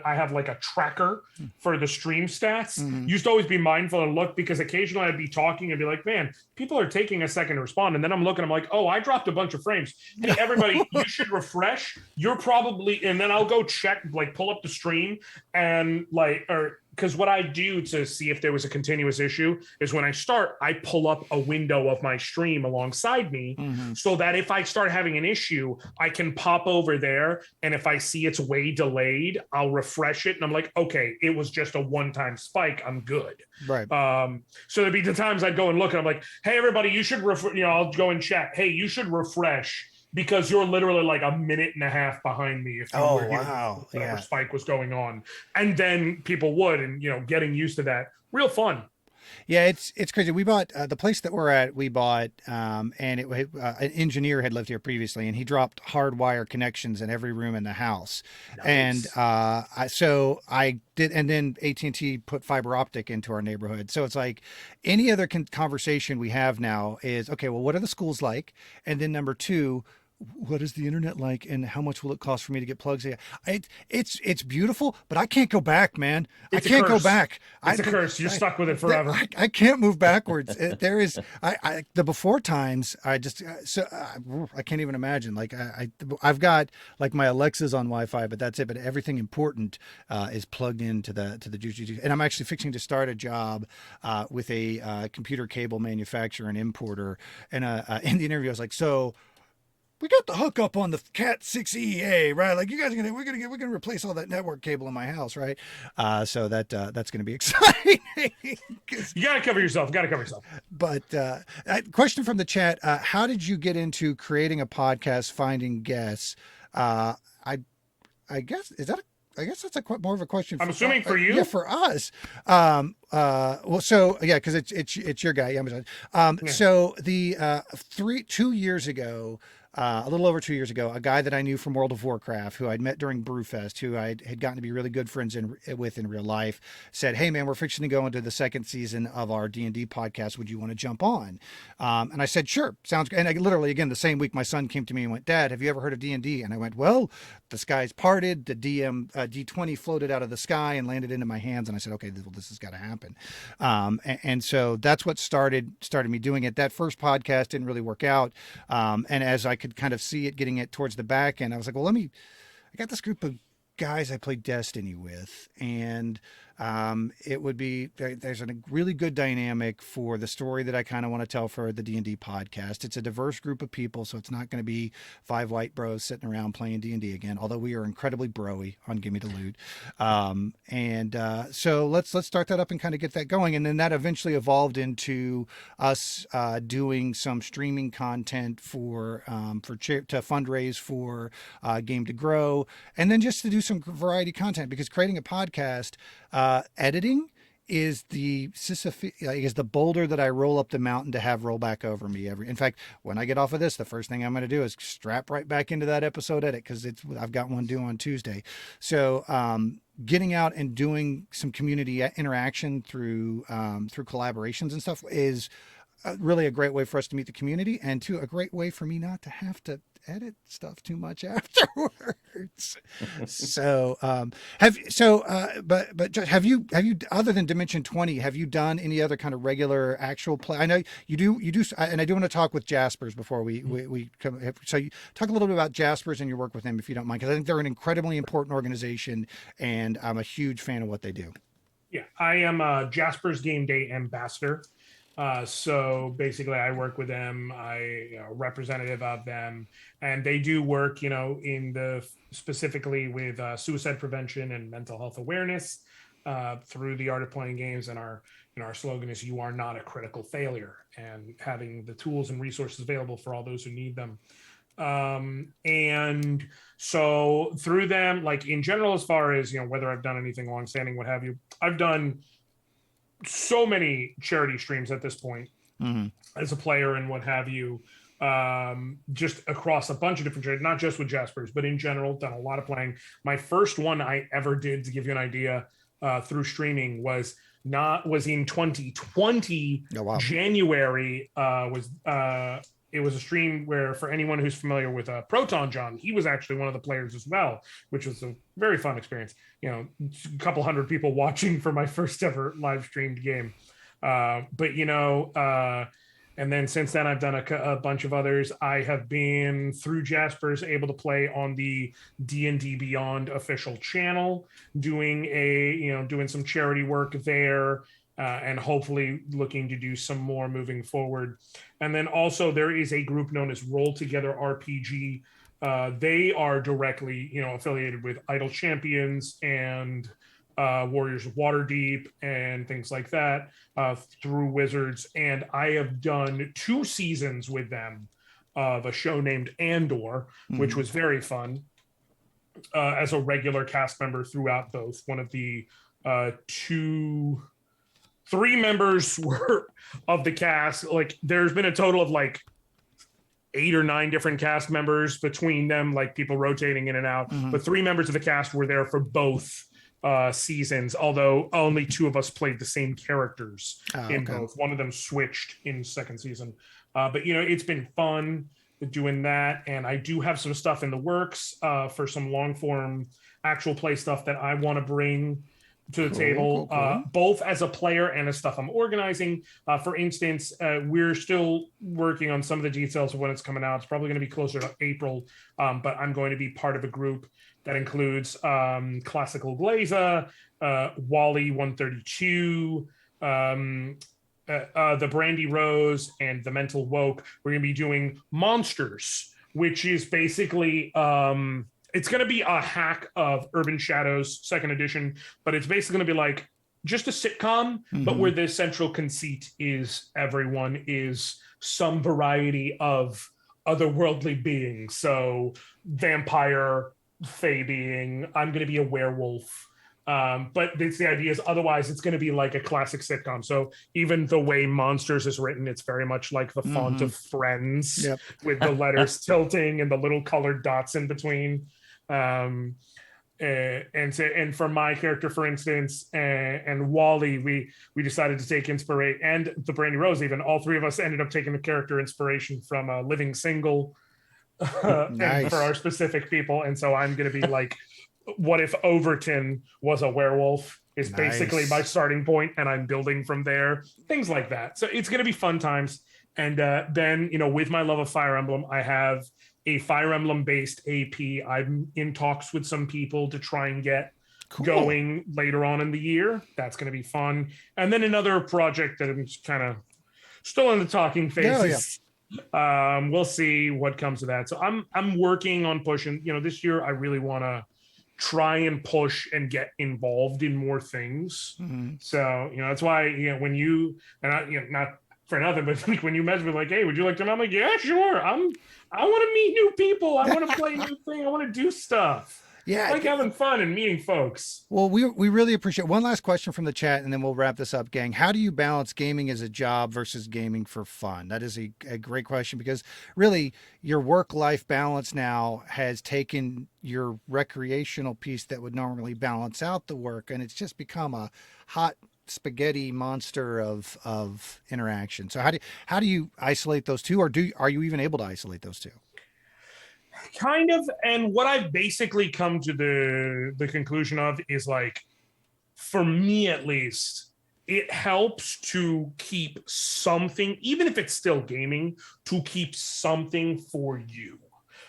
I have like a tracker for the stream stats. Used to always be mindful and look, because occasionally I'd be talking and be like, man, people are taking a second to respond. And then I'm looking, I'm like, oh, I dropped a bunch of frames. Hey, everybody, you should refresh. You're probably, and then I'll go check, like pull up the stream and because what I do to see if there was a continuous issue is when I start, I pull up a window of my stream alongside me so that if I start having an issue, I can pop over there. And if I see it's way delayed, I'll refresh it. And I'm like, okay, it was just a one-time spike. I'm good. Right. So there'd be the times I'd go and look and I'm like, hey, everybody, you should, I'll go and check. Hey, you should refresh, because you're literally like a minute and a half behind me if you were here, whatever spike was going on. And then people would, and getting used to that, real fun. Yeah, it's crazy. We bought the place that we're at. We bought, and an engineer had lived here previously, and he dropped hardwire connections in every room in the house. Nice. And so I did, and then AT&T put fiber optic into our neighborhood. So it's like any other conversation we have now is, okay, well, what are the schools like? And then number two, what is the internet like, and how much will it cost for me to get plugs in? It's beautiful, but I can't go back, man. I can't go back. It's a curse. You're stuck with it forever. I can't move backwards. There is the before times. I can't even imagine. Like I've got like my Alexa's on Wi-Fi, but that's it. But everything important is plugged into the Juju. And I'm actually fixing to start a job with a computer cable manufacturer and importer. And in the interview, I was like, so we got the hookup on the Cat 6EA, right? Like, you guys are we're gonna replace all that network cable in my house, right? So that's gonna be exciting. You gotta cover yourself. But question from the chat: how did you get into creating a podcast, finding guests? I guess that's more of a question. I'm assuming for you. Yeah, for us. Well, so yeah, because it's your guy. Yeah. So the 2 years ago. A little over 2 years ago, a guy that I knew from World of Warcraft, who I'd met during Brewfest, who I had gotten to be really good friends with in real life, said, "Hey man, we're fixing to go into the second season of our D&D podcast. Would you want to jump on?" And I said, "Sure, sounds good." And I literally, again, the same week, my son came to me and went, "Dad, have you ever heard of D&D?" And I went, "Well, the skies parted, the D20 floated out of the sky and landed into my hands." And I said, "Okay, this has got to happen." And so that's what started me doing it. That first podcast didn't really work out, and as I could kind of see it getting it towards the back end, I was like, well, I got this group of guys I played Destiny with, and it would be there's a really good dynamic for the story that I kind of want to tell for the D&D podcast. It's a diverse group of people, so it's not going to be 5 white bros sitting around playing D&D again, although we are incredibly broy on Gimme the Loot. So let's start that up and kind of get that going. And then that eventually evolved into us doing some streaming content to fundraise for Game to Grow, and then just to do some variety content, because creating a podcast, editing is the boulder that I roll up the mountain to have roll back over me. In fact, when I get off of this, the first thing I'm going to do is strap right back into that episode edit, because I've got one due on Tuesday. So getting out and doing some community interaction through collaborations and stuff is really a great way for us to meet the community, and a great way for me not to have to edit stuff too much afterwards. But have you other than Dimension 20, have you done any other kind of regular actual play? I know you do, and I do want to talk with Jaspers before we come. So you talk a little bit about Jaspers and your work with them, if you don't mind, because I think they're an incredibly important organization, and I'm a huge fan of what they do. Yeah, I am a Jaspers Game Day ambassador. So basically I work with them, representative of them, and they do work, specifically with suicide prevention and mental health awareness through the art of playing games. And our slogan is, "You are not a critical failure," and having the tools and resources available for all those who need them. And so through them, like in general, as far as, whether I've done anything longstanding, what have you, I've done so many charity streams at this point as a player and what have you, just across a bunch of different charities, not just with Jaspers, but in general, done a lot of playing. My first one I ever did, to give you an idea, through streaming was in 2020. Oh, wow. January it was a stream where, for anyone who's familiar with Proton John, he was actually one of the players as well, which was a very fun experience. A couple hundred people watching for my first ever live streamed game. And then since then I've done a bunch of others. I have been, through Jaspers, able to play on the D&D Beyond official channel, doing some charity work there. And hopefully looking to do some more moving forward. And then also there is a group known as Roll Together RPG. They are directly, affiliated with Idle Champions and Warriors of Waterdeep and things like that through Wizards. And I have done 2 seasons with them of a show named Andor, which was very fun, as a regular cast member throughout both. One of the 3 members were of the cast. Like, there's been a total of like 8 or 9 different cast members between them, like people rotating in and out. But 3 members of the cast were there for both seasons, although only 2 of us played the same characters in both. One of them switched in second season. But it's been fun doing that. And I do have some stuff in the works for some long form actual play stuff that I want to bring to the table, both as a player and as stuff I'm organizing. For instance, we're still working on some of the details of when it's coming out. It's probably going to be closer to April, but I'm going to be part of a group that includes Classical Glaza, Wally 132, the Brandy Rose, and the Mental Woke. We're going to be doing Monsters, which is basically... it's going to be a hack of Urban Shadows 2nd edition, but it's basically going to be like just a sitcom, but where the central conceit is everyone is some variety of otherworldly beings. So vampire, fae being, I'm going to be a werewolf. But the idea is otherwise it's going to be like a classic sitcom. So even the way Monsters is written, it's very much like the font of Friends, with the letters tilting and the little colored dots in between. And for my character, for instance, and Wally, we decided to take inspiration, and the Brandy Rose, even all 3 of us ended up taking the character inspiration from Living Single. And for our specific people. And so I'm going to be like, what if Overton was a werewolf is basically my starting point, and I'm building from there, things like that. So it's going to be fun times. And then, with my love of Fire Emblem, I have a Fire Emblem based AP. I'm in talks with some people to try and get going later on in the year. That's going to be fun. And then another project that I'm kind of still in the talking phases. We'll see what comes of that. So I'm working on pushing. This year I really want to try and push and get involved in more things. So that's why when you and I not for nothing, but like when you message me like, hey, would you like to? I'm like, yeah, sure. I want to meet new people. I want to play new things. I want to do stuff. Yeah, I like having fun and meeting folks. Well, we really appreciate. One last question from the chat, and then we'll wrap this up, gang. How do you balance gaming as a job versus gaming for fun? That is a great question, because really your work-life balance now has taken your recreational piece that would normally balance out the work, and it's just become a hot spaghetti monster of interaction. So how do you isolate those two, or are you even able to isolate those two? Kind of. And what I've basically come to the conclusion of is, like, for me at least, it helps to keep something, even if it's still gaming, to keep something for you.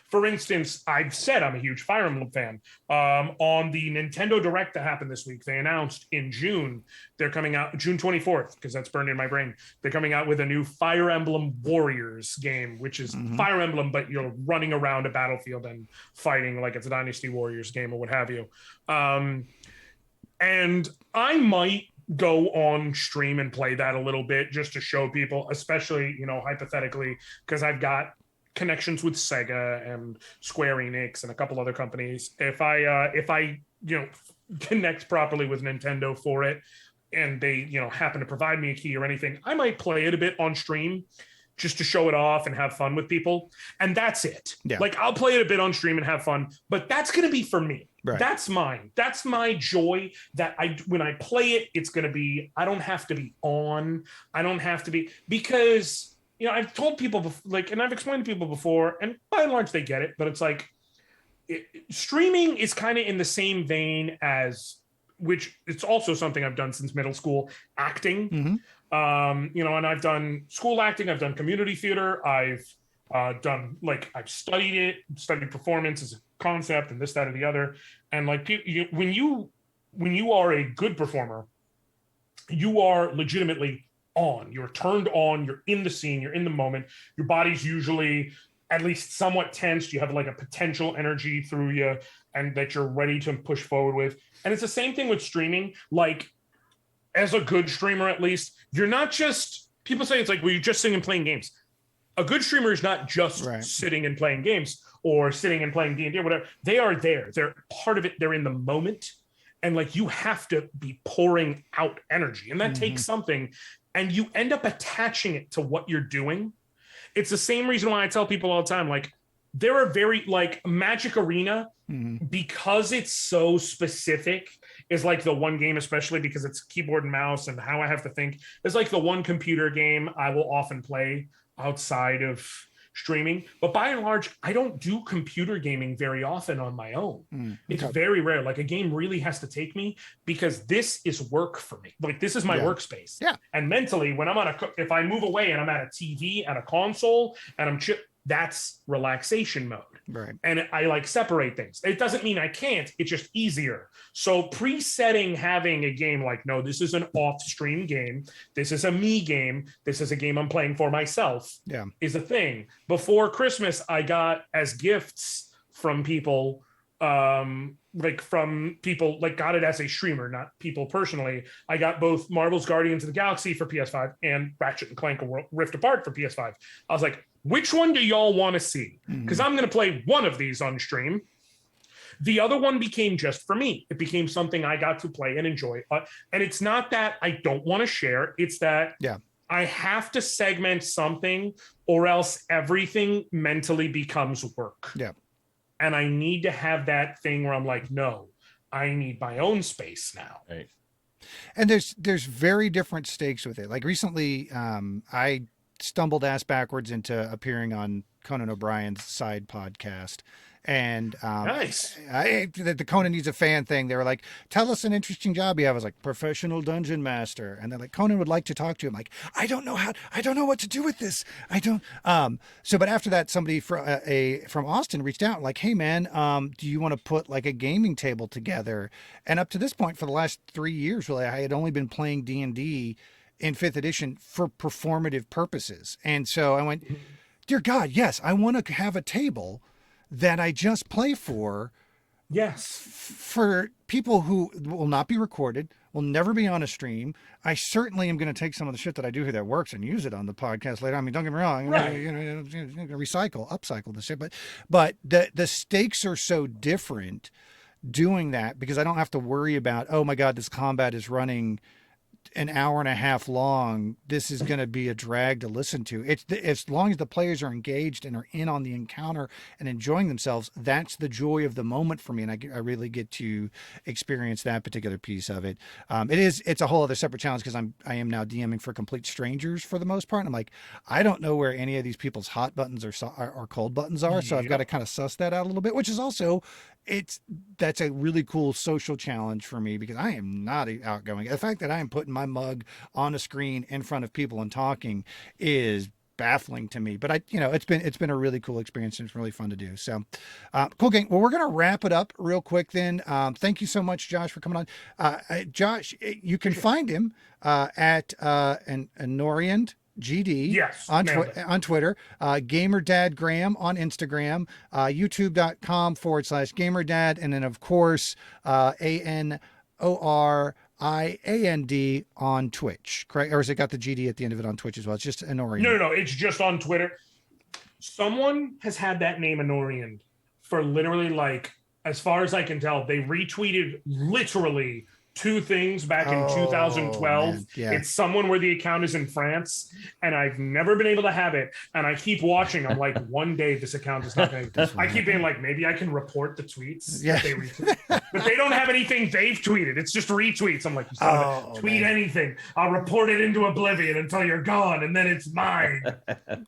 For instance, I've said I'm a huge Fire Emblem fan. On the Nintendo Direct that happened this week, they announced in June, they're coming out June 24th, because that's burned in my brain. They're coming out with a new Fire Emblem Warriors game, which is Fire Emblem, but you're running around a battlefield and fighting like it's a Dynasty Warriors game or what have you. And I might go on stream and play that a little bit just to show people, especially, hypothetically, because I've got connections with Sega and Square Enix and a couple other companies. If I connect properly with Nintendo for it, and they happen to provide me a key or anything, I might play it a bit on stream just to show it off and have fun with people. And that's it. Yeah. Like, I'll play it a bit on stream and have fun, but that's going to be for me. Right. That's mine. That's my joy. That when I play it, it's going to be, I don't have to be on. I don't have to be, because I've told people and I've explained to people before, and by and large they get it, but it's like streaming is kind of in the same vein as, which it's also something I've done since middle school, acting. And I've done school acting, I've done community theater, I've done, I've studied performance as a concept and this, that, or the other. And when you are a good performer, you are legitimately on. You're turned on, you're in the scene, you're in the moment. Your body's usually at least somewhat tensed. You have a potential energy through you, and that you're ready to push forward with. And it's the same thing with streaming. As a good streamer, at least, you're not just, people say it's you're just sitting and playing games. A good streamer is not just sitting and playing games or sitting and playing D&D or whatever. They are there. They're part of it. They're in the moment. And you have to be pouring out energy, and that takes something, and you end up attaching it to what you're doing. It's the same reason why I tell people all the time, there are very, Magic Arena, because it's so specific, is the one game, especially because it's keyboard and mouse and how I have to think, is the one computer game I will often play outside of streaming. But by and large, I don't do computer gaming very often on my own. It's very rare. A game really has to take me, because this is work for me. This is my workspace. Yeah. And mentally, when I'm if I move away and I'm at a TV and a console and I'm that's relaxation mode. Right. And I separate things. It doesn't mean I can't, it's just easier. So presetting having a game no, this is an off-stream game, this is a me game, this is a game I'm playing for myself, is a thing. Before Christmas, I got as gifts from people, got it as a streamer, not people personally. I got both Marvel's Guardians of the Galaxy for PS5 and Ratchet and Clank Rift Apart for PS5. I was like, which one do y'all want to see? Because I'm going to play one of these on stream. The other one became just for me. It became something I got to play and enjoy. And it's not that I don't want to share. It's that I have to segment something, or else everything mentally becomes work. Yeah. And I need to have that thing where I'm no, I need my own space now. Right. And there's very different stakes with it. Recently, I stumbled ass backwards into appearing on Conan O'Brien's side podcast. And nice. The Conan Needs a Fan thing, they were like, tell us an interesting job you have. I was like, professional dungeon master. And they're like, Conan would like to talk to him. Like, I don't know what to do with this. I don't. But after that, somebody from Austin reached out like, hey man, do you want to put like a gaming table together? And up to this point, for the last 3 years, really, I had only been playing D&D in 5th edition for performative purposes. And so I went, dear God, yes, I want to have a table that I just play for. Yes. For people who will not be recorded, will never be on a stream. I certainly am going to take some of the shit that I do here that works and use it on the podcast later. I mean, don't get me wrong, right. upcycle the shit, but the stakes are so different doing that, because I don't have to worry about, oh my God, this combat is running an hour and a half long. This is going to be a drag to listen to. It's as long as the players are engaged and are in on the encounter and enjoying themselves, that's the joy of the moment for me. And I really get to experience that particular piece of it. It's a whole other separate challenge, because I am now DMing for complete strangers for the most part. And I'm like, I don't know where any of these people's hot buttons or cold buttons are. So I've got to kind of suss that out a little bit, which is also, that's a really cool social challenge for me, because I am not outgoing. The fact that I am putting my mug on a screen in front of people and talking is baffling to me, but it's been a really cool experience, and it's really fun to do. So cool, gang. Well, we're gonna wrap it up real quick then. Thank you so much, Josh, for coming on. Josh, you can find him at an Anoriand GD, yes, on Twitter, GamerDad Graham on Instagram, youtube.com/GamerDad, and then of course ANORIAND on Twitch, correct? Or has it got the GD at the end of it on Twitch as well? It's just Anoriand. No, it's just on Twitter. Someone has had that name Anoriand for literally, like, as far as I can tell, they retweeted literally 2 things back in 2012. Yeah. It's someone where the account is in France, and I've never been able to have it. And I keep watching. I'm like, one day this account is not going to. I keep being like, maybe I can report the tweets that they retweet. But they don't have anything they've tweeted. It's just retweets. I'm like, you son of a, tweet anything. I'll report it into oblivion until you're gone, and then it's mine.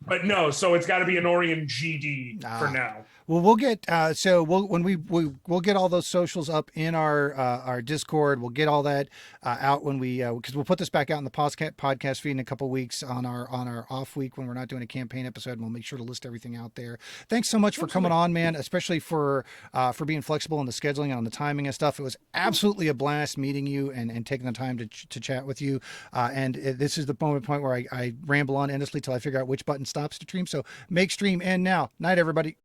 But no, so it's got to be an Anoriand GD for now. Well, we'll get we'll get all those socials up in our Discord. We'll get all that out when we because we'll put this back out in the podcast feed in a couple weeks on our off week when we're not doing a campaign episode, and we'll make sure to list everything out there. Thanks so much for coming on, man, especially for being flexible in the scheduling and on the timing and stuff. It was absolutely a blast meeting you and taking the time to chat with you. And this is the point where I ramble on endlessly till I figure out which button stops the stream. So make stream end now. Night, everybody.